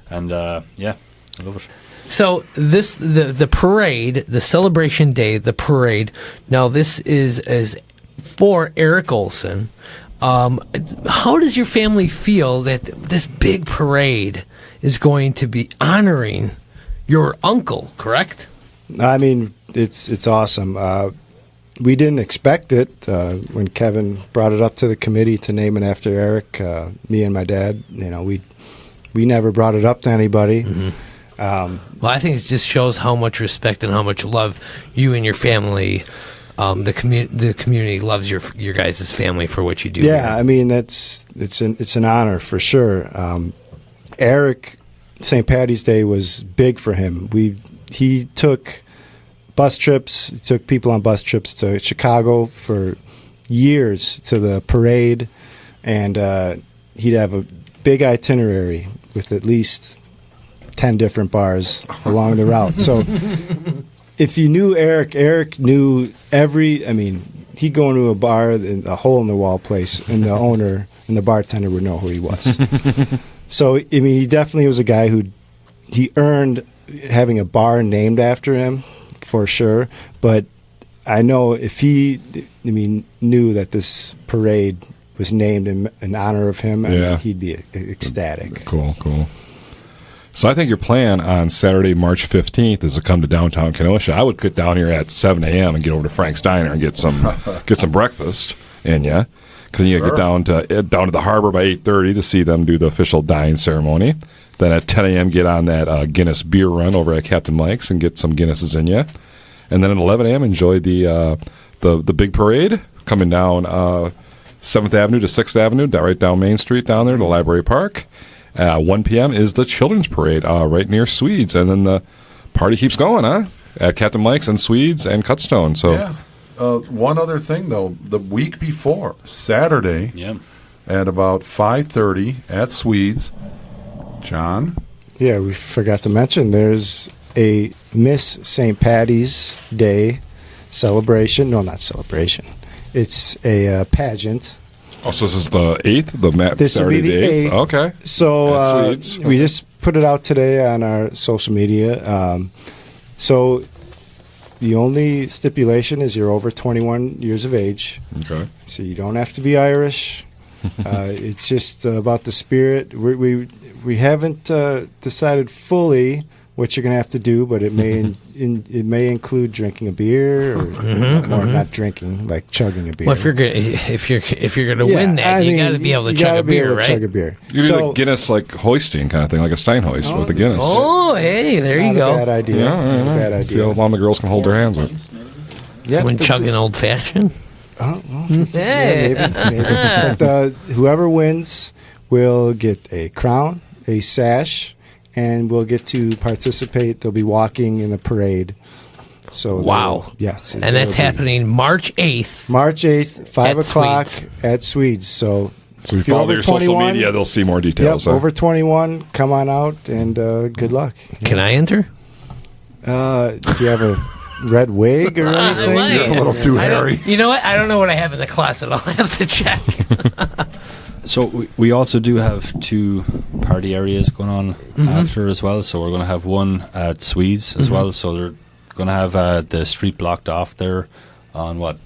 yeah, I love it. So the parade, the celebration day, the parade. Now this is for Eric Olson. How does your family feel that this big parade is going to be honoring your uncle? Correct? I mean, it's awesome. We didn't expect it when Kevin brought it up to the committee to name it after Eric. Me and my dad, we never brought it up to anybody. Mm-hmm. Well, I think it just shows how much respect and how much love you and your family, the community loves your guys' family for what you do. Yeah, here. I mean it's an honor for sure. Eric, St. Patty's Day was big for him. He took bus trips, took people on bus trips to Chicago for years to the parade, and he'd have a big itinerary with at least 10 different bars along the route. So if you knew Eric knew he'd go into a bar, a hole-in-the-wall place, and the owner and the bartender would know who he was. So, I mean, he definitely was a guy he earned having a bar named after him, for sure. But I know if he knew that this parade was named in honor of him, he'd be ecstatic. Cool. So I think your plan on Saturday, March 15th is to come to downtown Kenosha. I would get down here at 7 a.m. and get over to Frank's Diner and get some breakfast in ya. Because you get down to the harbor by 8:30 to see them do the official dine ceremony. Then at 10 a.m. get on that Guinness beer run over at Captain Mike's and get some Guinnesses in ya. And then at 11 a.m. enjoy the big parade coming down 7th Avenue to 6th Avenue, right down Main Street down there to Library Park. 1 p.m. is the Children's Parade right near Swedes, and then the party keeps going, at Captain Mike's and Swedes and Ktown. So, yeah. One other thing, though. The week before, Saturday, at about 5:30 at Swedes, John? Yeah, we forgot to mention there's a Miss St. Patty's Day celebration. No, not celebration. It's a pageant. Oh, so this is the 8th? This will be the 8th. Okay. So we just put it out today on our social media. So the only stipulation is you're over 21 years of age. Okay. So you don't have to be Irish. It's just about the spirit. We haven't decided fully what you're going to have to do, but it may include drinking a beer or not drinking, like chugging a beer. Well, if you're gonna win that, you got to be able to chug a beer, right? Chug a beer. You do the Guinness like hoisting kind of thing, like a Stein hoist with the Guinness. Oh, hey, there you go. Not a bad idea. Not a bad idea. See how long the girls can hold their hands with. Someone chugging old fashioned. Oh, well, Hey. maybe. But whoever wins will get a crown, a sash, and we'll get to participate. They'll be walking in the parade. So wow. Yes. And that's happening March 8th. March 8th, 5 o'clock Swedes. at Swedes. So if you follow your social media, they'll see more details. Yep, over 21, come on out, and good luck. Can I enter? Do you have a red wig or anything? You're a little too hairy. You know what? I don't know what I have in the closet. I'll have to check. So we also do have 2 party areas going on after as well. So we're going to have one at Swedes as well. So they're going to have the street blocked off there on what?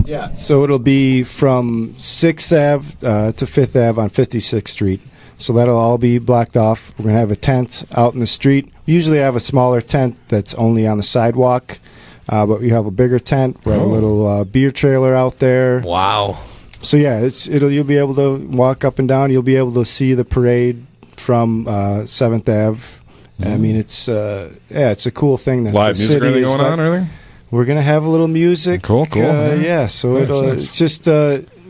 Yeah. So it'll be from 6th Ave to 5th Ave on 56th Street. So that'll all be blocked off. We're going to have a tent out in the street. We usually have a smaller tent that's only on the sidewalk. But we have a bigger tent. We have a little beer trailer out there. Wow. So yeah, you'll be able to walk up and down. You'll be able to see the parade from 7th Ave. I mean, it's a cool thing that Live the music city is going on, or anything? We're gonna have a little music. Cool. Yeah, so Nice. it's just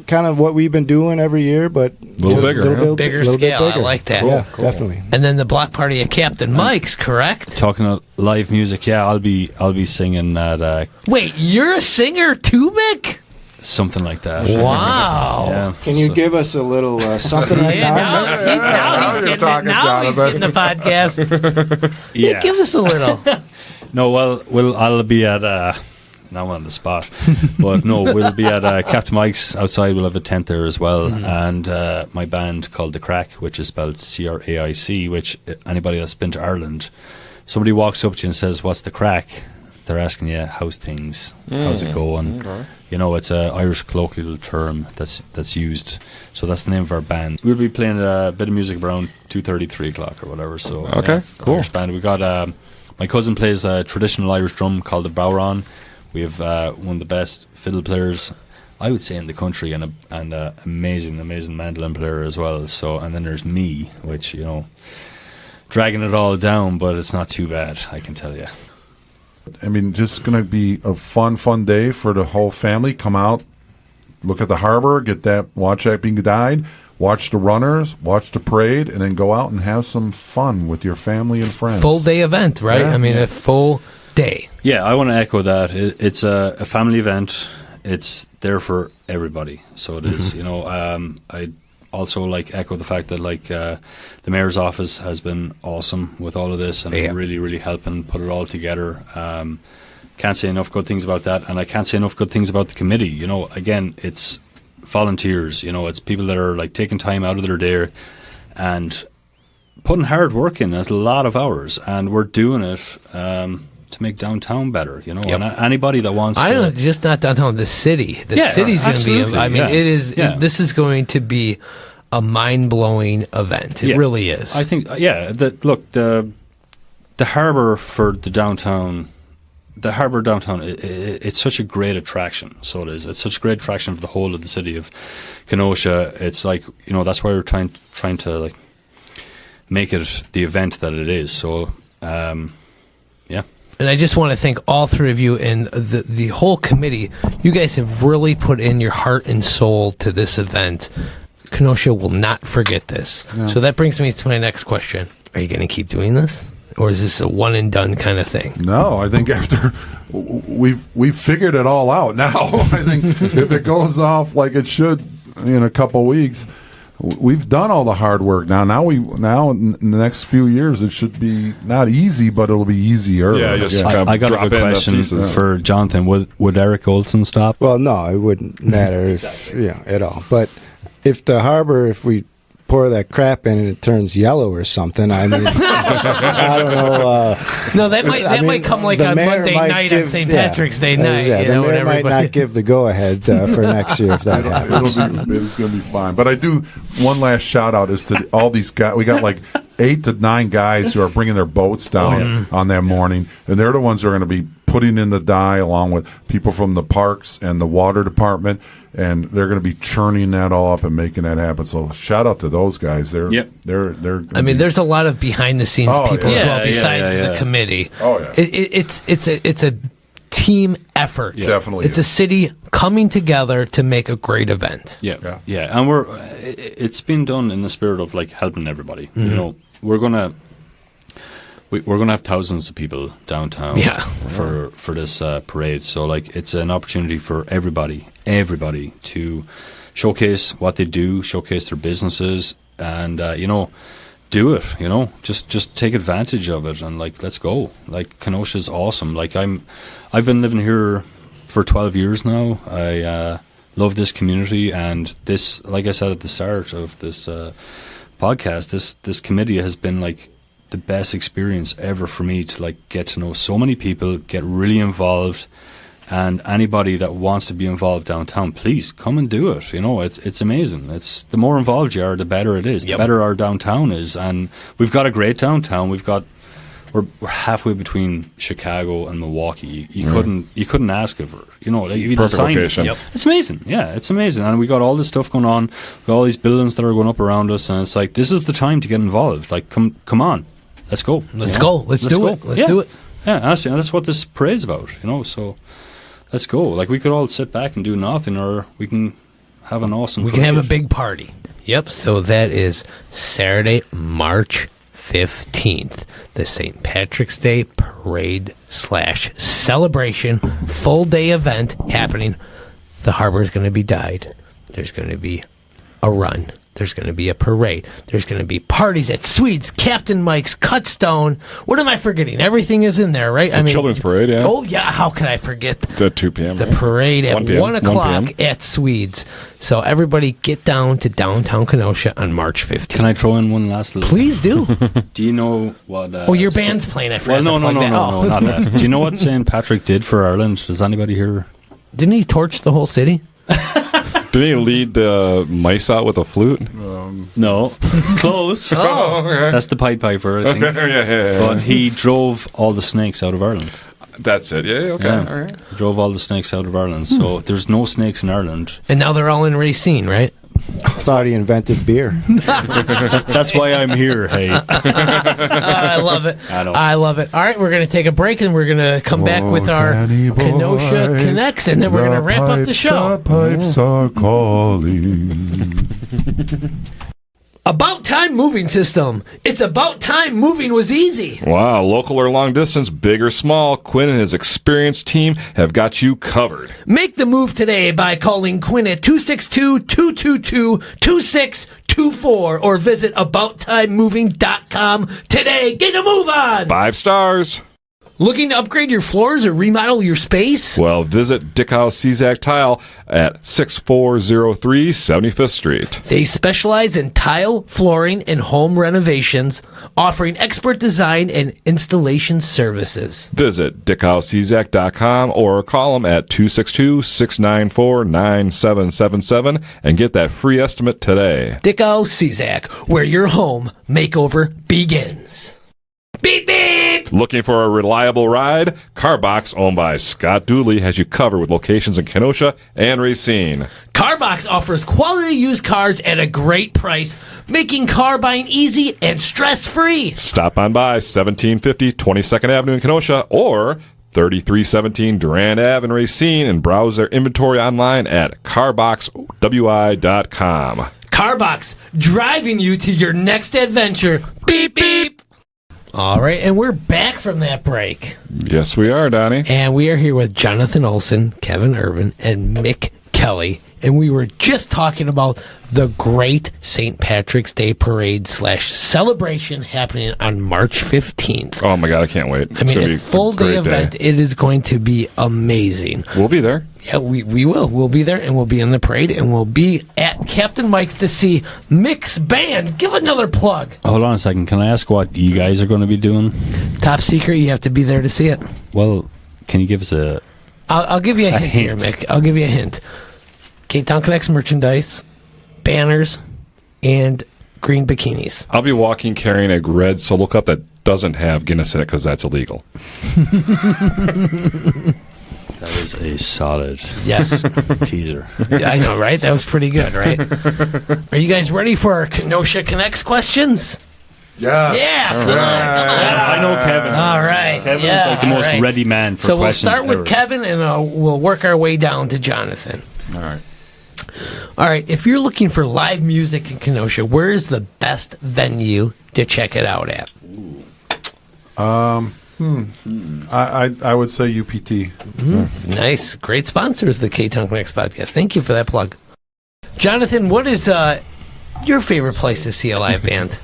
kind of what we've been doing every year, but A little bigger, yeah. Bigger scale. I like that. Yeah, definitely. And then the block party at Captain Mike's, correct? Talking of live music, yeah, I'll be singing at Wait, you're a singer too, Mick? something like that. Wow. Yeah. Can you give us a little something right Yeah, now? now he's getting the podcast. Yeah. Give us a little. No, well, I'll be at. Now I'm on the spot, but no, we'll be at Captain Mike's outside. We'll have a tent there as well, and my band called the Craic, which is spelled Craic. Which anybody that's been to Ireland, somebody walks up to you and says, "What's the crack?" They're asking you, "How's things? How's it going?" Okay. You know, it's a Irish colloquial term that's used. So that's the name of our band. We'll be playing a bit of music around 2:30, 3 o'clock or whatever. So Okay, cool. Irish band. We got my cousin plays a traditional Irish drum called the Bowron. We have one of the best fiddle players, I would say, in the country, and a amazing mandolin player as well. So, and then there's me, which, you know, dragging it all down, but it's not too bad, I can tell you. I mean, just going to be a fun day for the whole family. Come out, look at the harbor, watch that being dyed, watch the runners, watch the parade, and then go out and have some fun with your family and friends. Full day event, right? Yeah. I mean, a full day. Yeah, I want to echo that. It's a family event. It's there for everybody. So it is. You know, I also echo the fact that the mayor's office has been awesome with all of this and really helping put it all together. Can't say enough good things about that, and I can't say enough good things about the committee. You know, again, it's volunteers. You know, it's people that are taking time out of their day and putting hard work in. It's a lot of hours, and we're doing it to make downtown better. You know, and anybody that wants to, just not downtown, the city. The Yeah, city's going to be. absolutely, I mean, yeah. it is. Yeah. This is going to be a mind-blowing event. It Yeah. really is. I think, the harbour for the downtown. The harbour downtown, it's such a great attraction. So it is. It's such a great attraction for the whole of the city of Kenosha. It's that's why we're trying to make it the event that it is. So, yeah. And I just want to thank all three of you and the whole committee. You guys have really put in your heart and soul to this event. Kenosha will not forget this. Yeah. So that brings me to my next question. Are you going to keep doing this? Or is this a one and done kind of thing? No, I think after we've figured it all out now. I think if it goes off like it should in a couple weeks, we've done all the hard work. Now in the next few years, it should be not easy, but it'll be easier. Yeah, just I got a drop good in the question pieces. for Jonathan. Would Eric Olson stop? Well, no, it wouldn't matter at all. But if we pour that crap in and it turns yellow or something, I mean, I don't know. No, that might come the on mayor Monday might night on St. yeah, Patrick's Day night. Yeah, You the know, when mayor might everybody- not give the go-ahead for next year if that happens. It's going to be fine. But I do, one last shout out is to all these guys. We got 8 to 9 guys who are bringing their boats down on that morning, and they're the ones who are going to be putting in the dye along with people from the parks and the water department, and they're going to be churning that all up and making that happen. So shout out to those guys. They're there's a lot of behind the scenes people as well besides the committee. Oh yeah, It's a team effort. Yeah. Definitely It's is. a city coming together to make a great event. Yeah, and it's been done in the spirit of helping everybody. You know, we're gonna have thousands of people downtown for this parade. So it's an opportunity for everybody to showcase what they do, showcase their businesses, and do it. Just take advantage of it and let's go. Kenosha's awesome. I've been living here for 12 years now. I love this community, and this, like I said at the start of this podcast, this committee has been the best experience ever for me to get to know so many people, get really involved, and anybody that wants to be involved downtown, please come and do it. It's amazing. It's the more involved you are, the better it is. The better our downtown is, and we've got a great downtown. We're halfway between Chicago and Milwaukee. You couldn't ask for Perfect location. It's amazing. Yeah, it's amazing. And we got all this stuff going on. We got all these buildings that are going up around us, and it's this is the time to get involved. Come on, let's go. Let's go. Let's do it. Let's do it. Yeah, actually, and that's what this parade's about. So let's go. We could all sit back and do nothing, or we can have an awesome. We can have a big party. Yep. So that is Saturday, March 15th, the St. Patrick's Day Parade / celebration, full day event happening. The harbor is going to be dyed. There's going to be a run. There's going to be a parade. There's going to be parties at Swedes, Captain Mike's, Ktown. What am I forgetting? Everything is in there, right? The children's parade, yeah. Oh, yeah. How could I forget It's at 2 p.m. the right? parade at 1 p.m. 1 o'clock 1 p.m. at Swedes? So everybody get down to downtown Kenosha on March 15th. Can I throw in one last little? Please do. Do you know what? Oh, your band's playing. I forgot Well, to plug that. no, not that. Do you know what St. Patrick did for Ireland? Does anybody here? Didn't he torch the whole city? Didn't he lead the mice out with a flute? No, close. Oh, okay. That's the Pied Piper, I think. yeah. But he drove all the snakes out of Ireland. That's it. Yeah, okay. Yeah. All right. He drove all the snakes out of Ireland. So there's no snakes in Ireland. And now they're all in Racine, right? Thought he invented beer. That's why I'm here. Hey, I love it. I know. I love it. All right, we're going to take a break and we're going to come back with our Danny boy, Kenosha Connects, and then we're going to wrap up the show. The pipes are calling. About Time Moving System. It's about time moving was easy. Wow, local or long distance, big or small, Quinn and his experienced team have got you covered. Make the move today by calling Quinn at 262-222-2624 or visit AboutTimeMoving.com today. Get a move on! 5 stars. Looking to upgrade your floors or remodel your space? Well, visit Dickhouse Czak Tile at 6403 75th Street. They specialize in tile, flooring, and home renovations, offering expert design and installation services. Visit DickHouseCzak.com or call them at 262-694-9777 and get that free estimate today. Dicko Czak, where your home makeover begins. Beep, beep! Looking for a reliable ride? Carbox, owned by Scott Dooley, has you covered with locations in Kenosha and Racine. Carbox offers quality used cars at a great price, making car buying easy and stress-free. Stop on by 1750 22nd Avenue in Kenosha or 3317 Durand Ave in Racine and browse their inventory online at carboxwi.com. Carbox, driving you to your next adventure. Beep, beep! All right, and we're back from that break. Yes, we are, Donnie. And we are here with Jonathan Olson, Kevin Ervin, and Mick Kelly. And we were just talking about the great St. Patrick's Day Parade / celebration happening on March 15th. Oh, my God, I can't wait. I mean, a full day event. It is going to be amazing. We'll be there. Yeah, we will. We'll be there, and we'll be in the parade, and we'll be at Captain Mike's to see Mick's band. Give another plug. hold on a second. Can I ask what you guys are going to be doing? Top secret. You have to be there to see it. Well, can you give us a? I'll give you a hint here, Mick. I'll give you a hint. Ktown Connects merchandise, banners, and green bikinis. I'll be walking carrying a red solo cup that doesn't have Guinness in it because that's illegal. That is a solid Yes. teaser. Yeah, I know, right? That was pretty good, right? Are you guys ready for our Kenosha Connects questions? Yes. Yeah, come on. I know Kevin. All right. Kevin's yeah, like the all most right. ready man for So we'll questions start with ever. Kevin, and we'll work our way down to Jonathan. All right. All right. If you're looking for live music in Kenosha, where is the best venue to check it out at? I would say UPT. Nice. Great sponsors, the Ktown Connects podcast. Thank you for that plug. Jonathan, what is your favorite place to see a live band?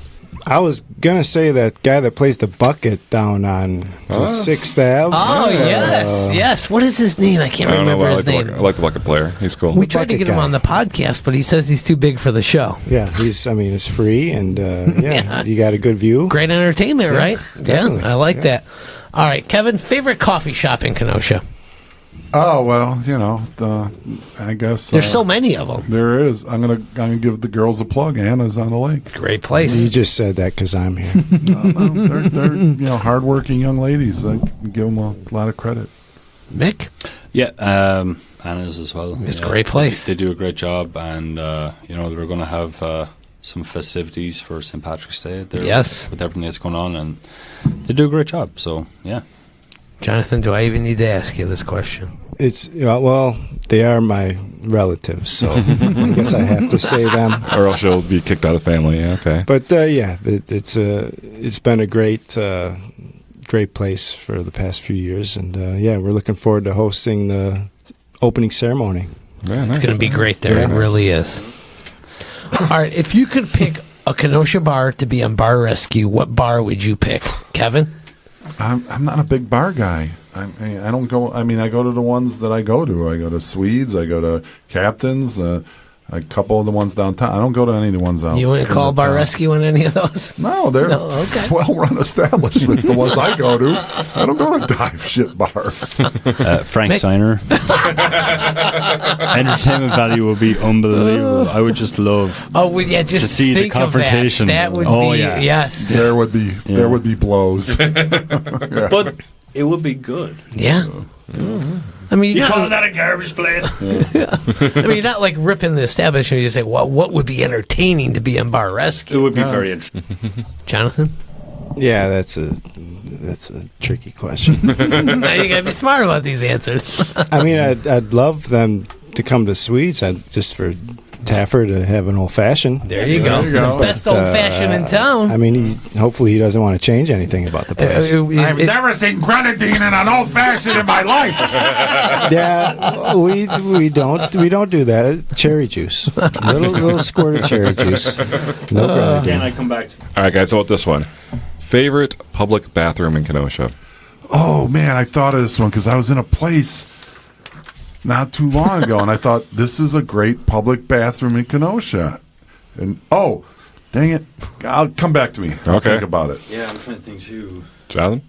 I was gonna say that guy that plays the bucket down on 6th Ave. Oh, yes. What is his name? I can't I don't know. remember I his name. like the bucket player. He's cool. We tried to bucket get him guy. on the podcast, but he says he's too big for the show. Yeah, it's free and Yeah. you got a good view. Great entertainment, right? definitely. Yeah, I like that. All right, Kevin, favorite coffee shop in Kenosha? Oh well, I guess There's so many of them. there is. I'm gonna give the girls a plug. Anna's on the lake. Great place. You just said that because I'm here. They're hardworking young ladies. I give them a lot of credit. Mick? Yeah, Anna's as well. It's a great place. They do a great job, and they're going to have some festivities for St. Patrick's Day there. Yes. With everything that's going on, and they do a great job. So yeah. Jonathan, do I even need to ask you this question? It's they are my relatives, so I guess I have to say them. Or else you'll be kicked out of the family. Yeah, okay. But it's been a great place for the past few years, and we're looking forward to hosting the opening ceremony. Yeah, nice. It's going to be great there. Yeah. It really is. All right, if you could pick a Kenosha bar to be on Bar Rescue, what bar would you pick, Kevin? I'm not a big bar guy. I don't go. I mean, I go to the ones that I go to. I go to Swedes. I go to Captain's. A couple of the ones downtown. I don't go to any of the ones out. You wouldn't call Bar town. Rescue on any of those? No, they're okay. well-run establishments. The ones I go to. I don't go to dive shit bars. Franks Mick? Diner. Entertainment value will be unbelievable. I would just love Oh, well, yeah, just to see the think of confrontation. That would Oh, be, yeah. yes. There would be blows. But it would be good. Yeah. I mean, you're not, that a garbage plate? I mean, you're not like ripping the establishment. You say, well, what would be entertaining to be on Bar Rescue? It would be very interesting. Jonathan? Yeah, that's a tricky question. Now you got to be smart about these answers. I mean, I'd love them to come to Swedes just for Taffer to have an old fashioned. There you go. you go. Best old fashioned in town. I mean, hopefully he doesn't want to change anything about the place. I've never seen grenadine in an old fashioned in my life. Yeah, we don't do that. Cherry juice, little squirt of cherry juice. No grenadine. Again, I come back to All right, guys. So about this one, favorite public bathroom in Kenosha. Oh man, I thought of this one because I was in a place not too long ago, and I thought this is a great public bathroom in Kenosha. And oh, dang it, I'll come back to me. I'll Okay. think about it. Yeah, I'm trying to think too. Jonathan.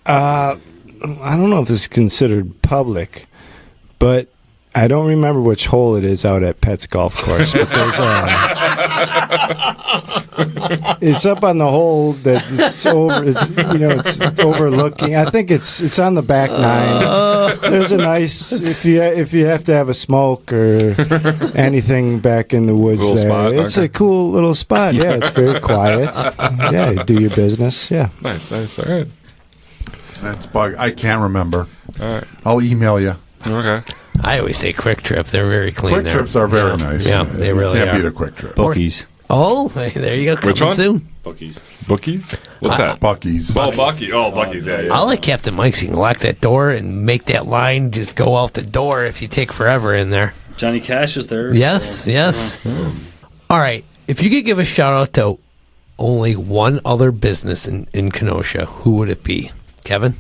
I don't know if it's considered public, but I don't remember which hole it is out at Pet's Golf Course. But there's it's up on the hole that it's over. It's overlooking. I think it's on the back nine. There's a nice if you have to have a smoke or anything back in the woods Cool there. spot, It's okay. a cool little spot. Yeah, it's very quiet. Yeah, you do your business. Yeah. Nice. All right. That's bug. I can't remember. All right. I'll email you. Okay. I always say Quick Trip. They're very clean. Quick there. trips are very Yeah. nice. Yeah, they really can't are. beat a quick trip. Bucky's. Oh, hey, there you go. Which Coming one? soon. Bucky's. Bookies. What's that? Bucky's. Oh, Bucky. Oh, Bucky's. Yeah. I like Captain Mike's. You can lock that door and make that line just go out the door if you take forever in there. Johnny Cash is there. Yes, so- yes. All right. If you could give a shout out to only one other business in Kenosha, who would it be? Kevin?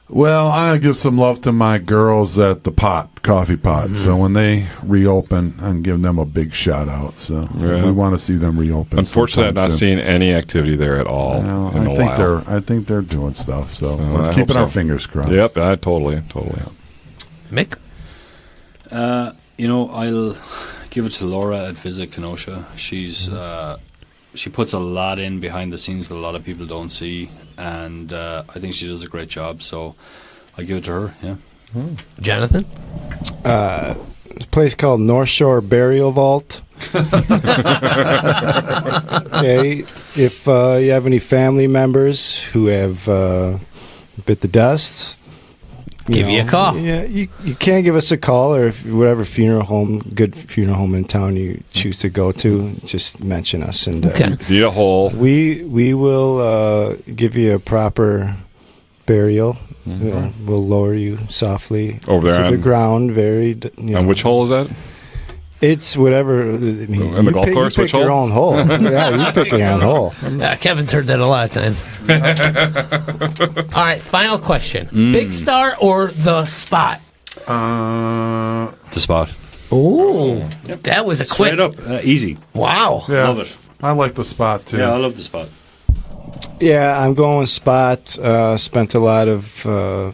Well, I give some love to my girls at the Coffee Pot. Mm-hmm. So when they reopen, I'm giving them a big shout out. So Yeah. we want to see them reopen. Unfortunately, I'm sometime not soon. seeing any activity there at all Well, in a while. I think they're doing stuff. So, So, we're I keeping hope our so. fingers crossed. Yep. Totally. Mick? I'll give it to Laura at Visit Kenosha. She's she puts a lot in behind the scenes that a lot of people don't see, and I think she does a great job. So I give it to her. Yeah. Jonathan? There's a place called North Shore Burial Vault. Okay, if you have any family members who have bit the dust, Give you a call. Yeah, you can give us a call, or if whatever good funeral home in town you choose to go to, just mention us, and Okay. Need a hole. we will give you a proper burial. We'll lower you softly Over there to the on- ground. On which hole is that? It's whatever. I mean, In the golf course, You which pick your hole? own hole. Yeah, you pick your own hole. Kevin's heard that a lot of times. All right, final question. Big Star or The Spot? The spot. Oh, that was a quick. Straight up, easy. Wow. Yeah, Love it. I like the spot too. Yeah, I love the spot. Yeah, I'm going Spot. Spent a lot of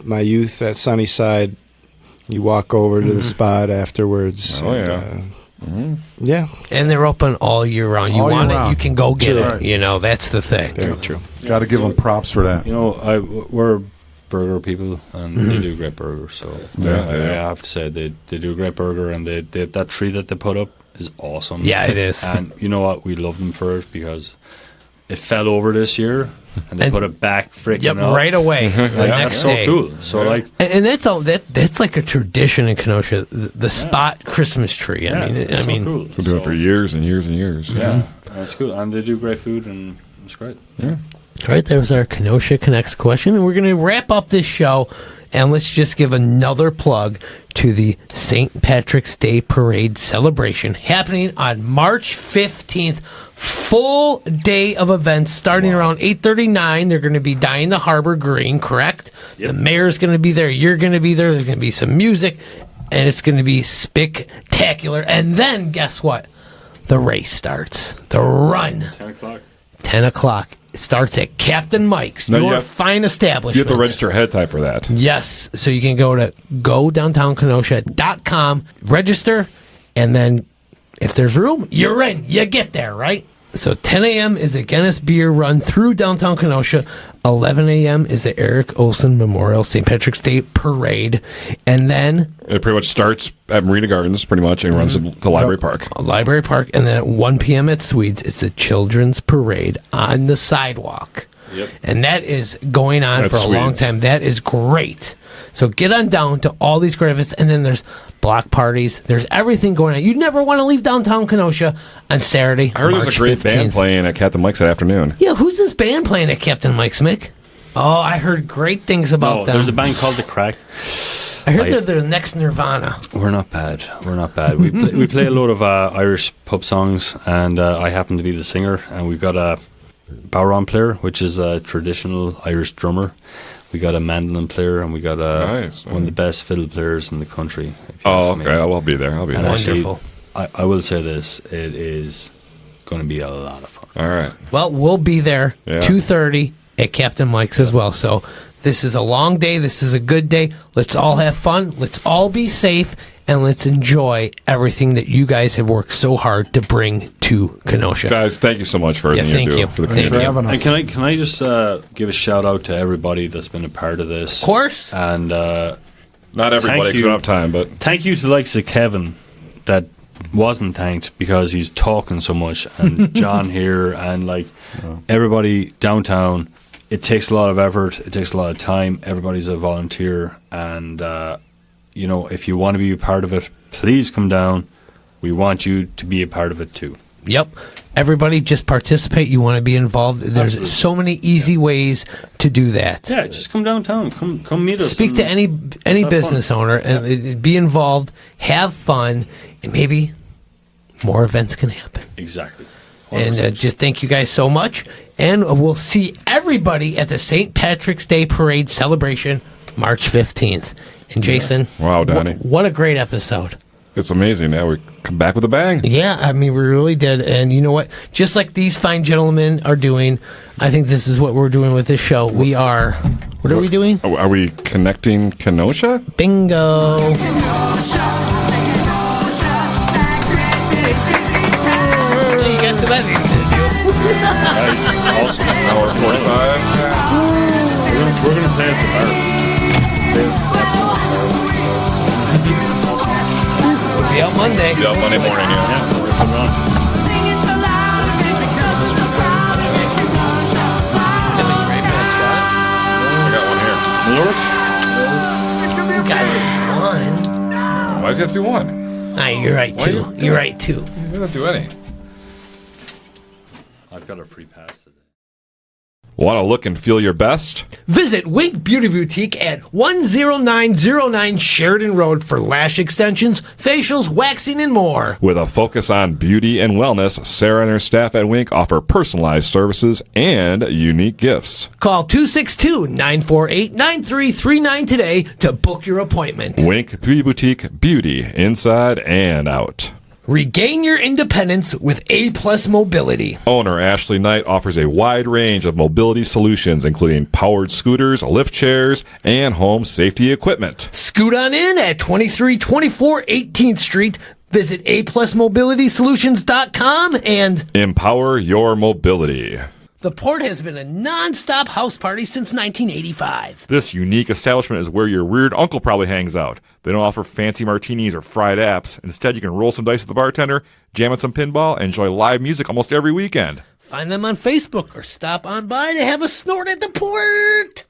my youth at Sunnyside. You walk over to the Spot afterwards. Oh, and, yeah. Yeah, And they're open all year round. You All year want it, round. you can go get Sure. it. You know, that's the thing. very true. Got to give them props for that. We're burger people, and they do great burgers. So Yeah, I yeah. have to say they do a great burger, and they that tree that they put up is awesome. Yeah, it is. And you know what? We love them for it because it fell over this year, and they put it back freaking up. right away. The Like, next that's so day. cool. So like, And that's all. That's like a tradition in Kenosha. The spot Christmas tree. I mean, cool. We've been doing it for years and years and years. Yeah, that's cool, and they do great food, and it's great. Yeah. Right, there was our Kenosha Connects question, and we're going to wrap up this show, and let's just give another plug to the St. Patrick's Day Parade celebration happening on March 15th. Full day of events starting around 8:39. They're going to be dyeing the harbor green, correct? Yep. The mayor's going to be there. You're going to be there. There's going to be some music, and it's going to be spectacular. And then, guess what? The race starts. The run. 10 o'clock. 10 o'clock. It starts at Captain Mike's, No, you your have- fine establishment. You have to register ahead of time for that. Yes. So you can go to godowntownkenosha.com, register, and then if there's room, you're in. You get there, right? So 10 a.m. is a Guinness beer run through downtown Kenosha. 11 a.m. is the Eric Olson Memorial St. Patrick's Day Parade. And then It pretty much starts at Marina Gardens, pretty much, and runs to Library Park. Library Park. And then at 1 p.m. at Swedes, it's the Children's Parade on the sidewalk. Yep. And that is going on At for a long Swedes. time. That is great. So get on down to all these great events. And then there's block parties. There's everything going on. You never want to leave downtown Kenosha on Saturday. I heard March there's a great 15th. band playing at Captain Mike's that afternoon. Yeah, who's this band playing at Captain Mike's, Mick? Oh, I heard great things about No, them. there's a band called the Craic. I heard they're the next Nirvana. We're not bad. We play a lot of Irish pub songs, and I happen to be the singer. And we've got a bodhrán player, which is a traditional Irish drummer. We got a mandolin player, and we got Nice. one of the best fiddle players in the country. If you Oh, ask me. okay. I'll be there. I'll be And there. actually, Wonderful. I will say this: it is going to be a lot of fun. All right. Well, we'll be there Yeah. 2:30 at Captain Mike's as well. So this is a long day. This is a good day. Let's all have fun. Let's all be safe. And let's enjoy everything that you guys have worked so hard to bring to Kenosha. Guys, thank you so much for everything thank you do you. for the Thank Thanks for community. having us. And can I just give a shout out to everybody that's been a part of this? Of course. And Not everybody, Thank because we you. don't have time, but thank you to the likes of Kevin that wasn't thanked because he's talking so much, and John here, and like everybody downtown. It takes a lot of effort. It takes a lot of time. Everybody's a volunteer, and you know, if you want to be a part of it, please come down. We want you to be a part of it too. Yep. Everybody just participate. You want to be involved. There's Absolutely. so many easy ways to do that. Yeah, just come downtown. Come meet us. Speak to any have business owner and be involved, have fun, and maybe more events can happen. Exactly. And just thank you guys so much. And we'll see everybody at the St. Patrick's Day Parade celebration March 15th. And Jason, Wow, Donnie. what a great episode. it's amazing. Now we come back with a bang. Yeah, I mean, we really did. And you know what? Just like these fine gentlemen are doing, I think this is what we're doing with this show. We are, what are we doing? Are we connecting Kenosha? Bingo. Hey, you got some editing to do. Nice. Awesome. Hour 45. We're going to play at the bar. We'll be out Monday. Yeah, Monday morning, yeah. Yeah, we're going to put it on. I got one here. Got one. Why does he have to do one? Ah, you're right, Why too. you- You're right, too. He doesn't do any. I've got a free pass today. Want to look and feel your best? Visit Wig Beauty Boutique at 10909 Sheridan Road for lash extensions, facials, waxing, and more. With a focus on beauty and wellness, Sarah and her staff at Wink offer personalized services and unique gifts. Call 262-948-9339 today to book your appointment. Wink Beauty Boutique, beauty inside and out. Regain your independence with A-Plus Mobility. Owner Ashley Knight offers a wide range of mobility solutions, including powered scooters, lift chairs, and home safety equipment. Scoot on in at 2324 18th Street. Visit aplusmobilitysolutions.com and Empower your mobility. the Port has been a non-stop house party since 1985. This unique establishment is where your weird uncle probably hangs out. They don't offer fancy martinis or fried apps. Instead, you can roll some dice with the bartender, jam at some pinball, and enjoy live music almost every weekend. Find them on Facebook or stop on by to have a snort at the port.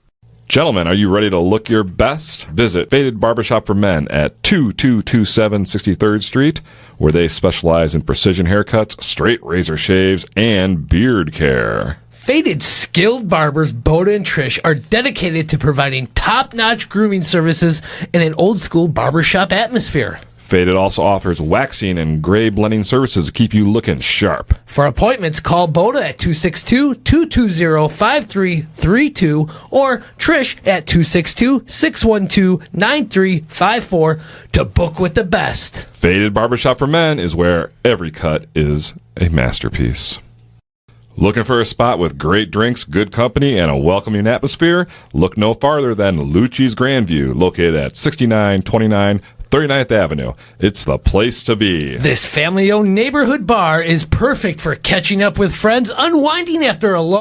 Gentlemen, are you ready to look your best? Visit Faded Barbershop for Men at 2227 63rd Street, where they specialize in precision haircuts, straight razor shaves, and beard care. Faded skilled barbers Boda and Trish are dedicated to providing top-notch grooming services in an old-school barbershop atmosphere. Faded also offers waxing and gray blending services to keep you looking sharp. For appointments, call Boda at 262-220-5332 or Trish at 262-612-9354 to book with the best. Faded Barbershop for Men is where every cut is a masterpiece. Looking for a spot with great drinks, good company, and a welcoming atmosphere? Look no farther than Lucci's Grandview, located at 6929 39th Avenue. It's the place to be. This family-owned neighborhood bar is perfect for catching up with friends, unwinding after a long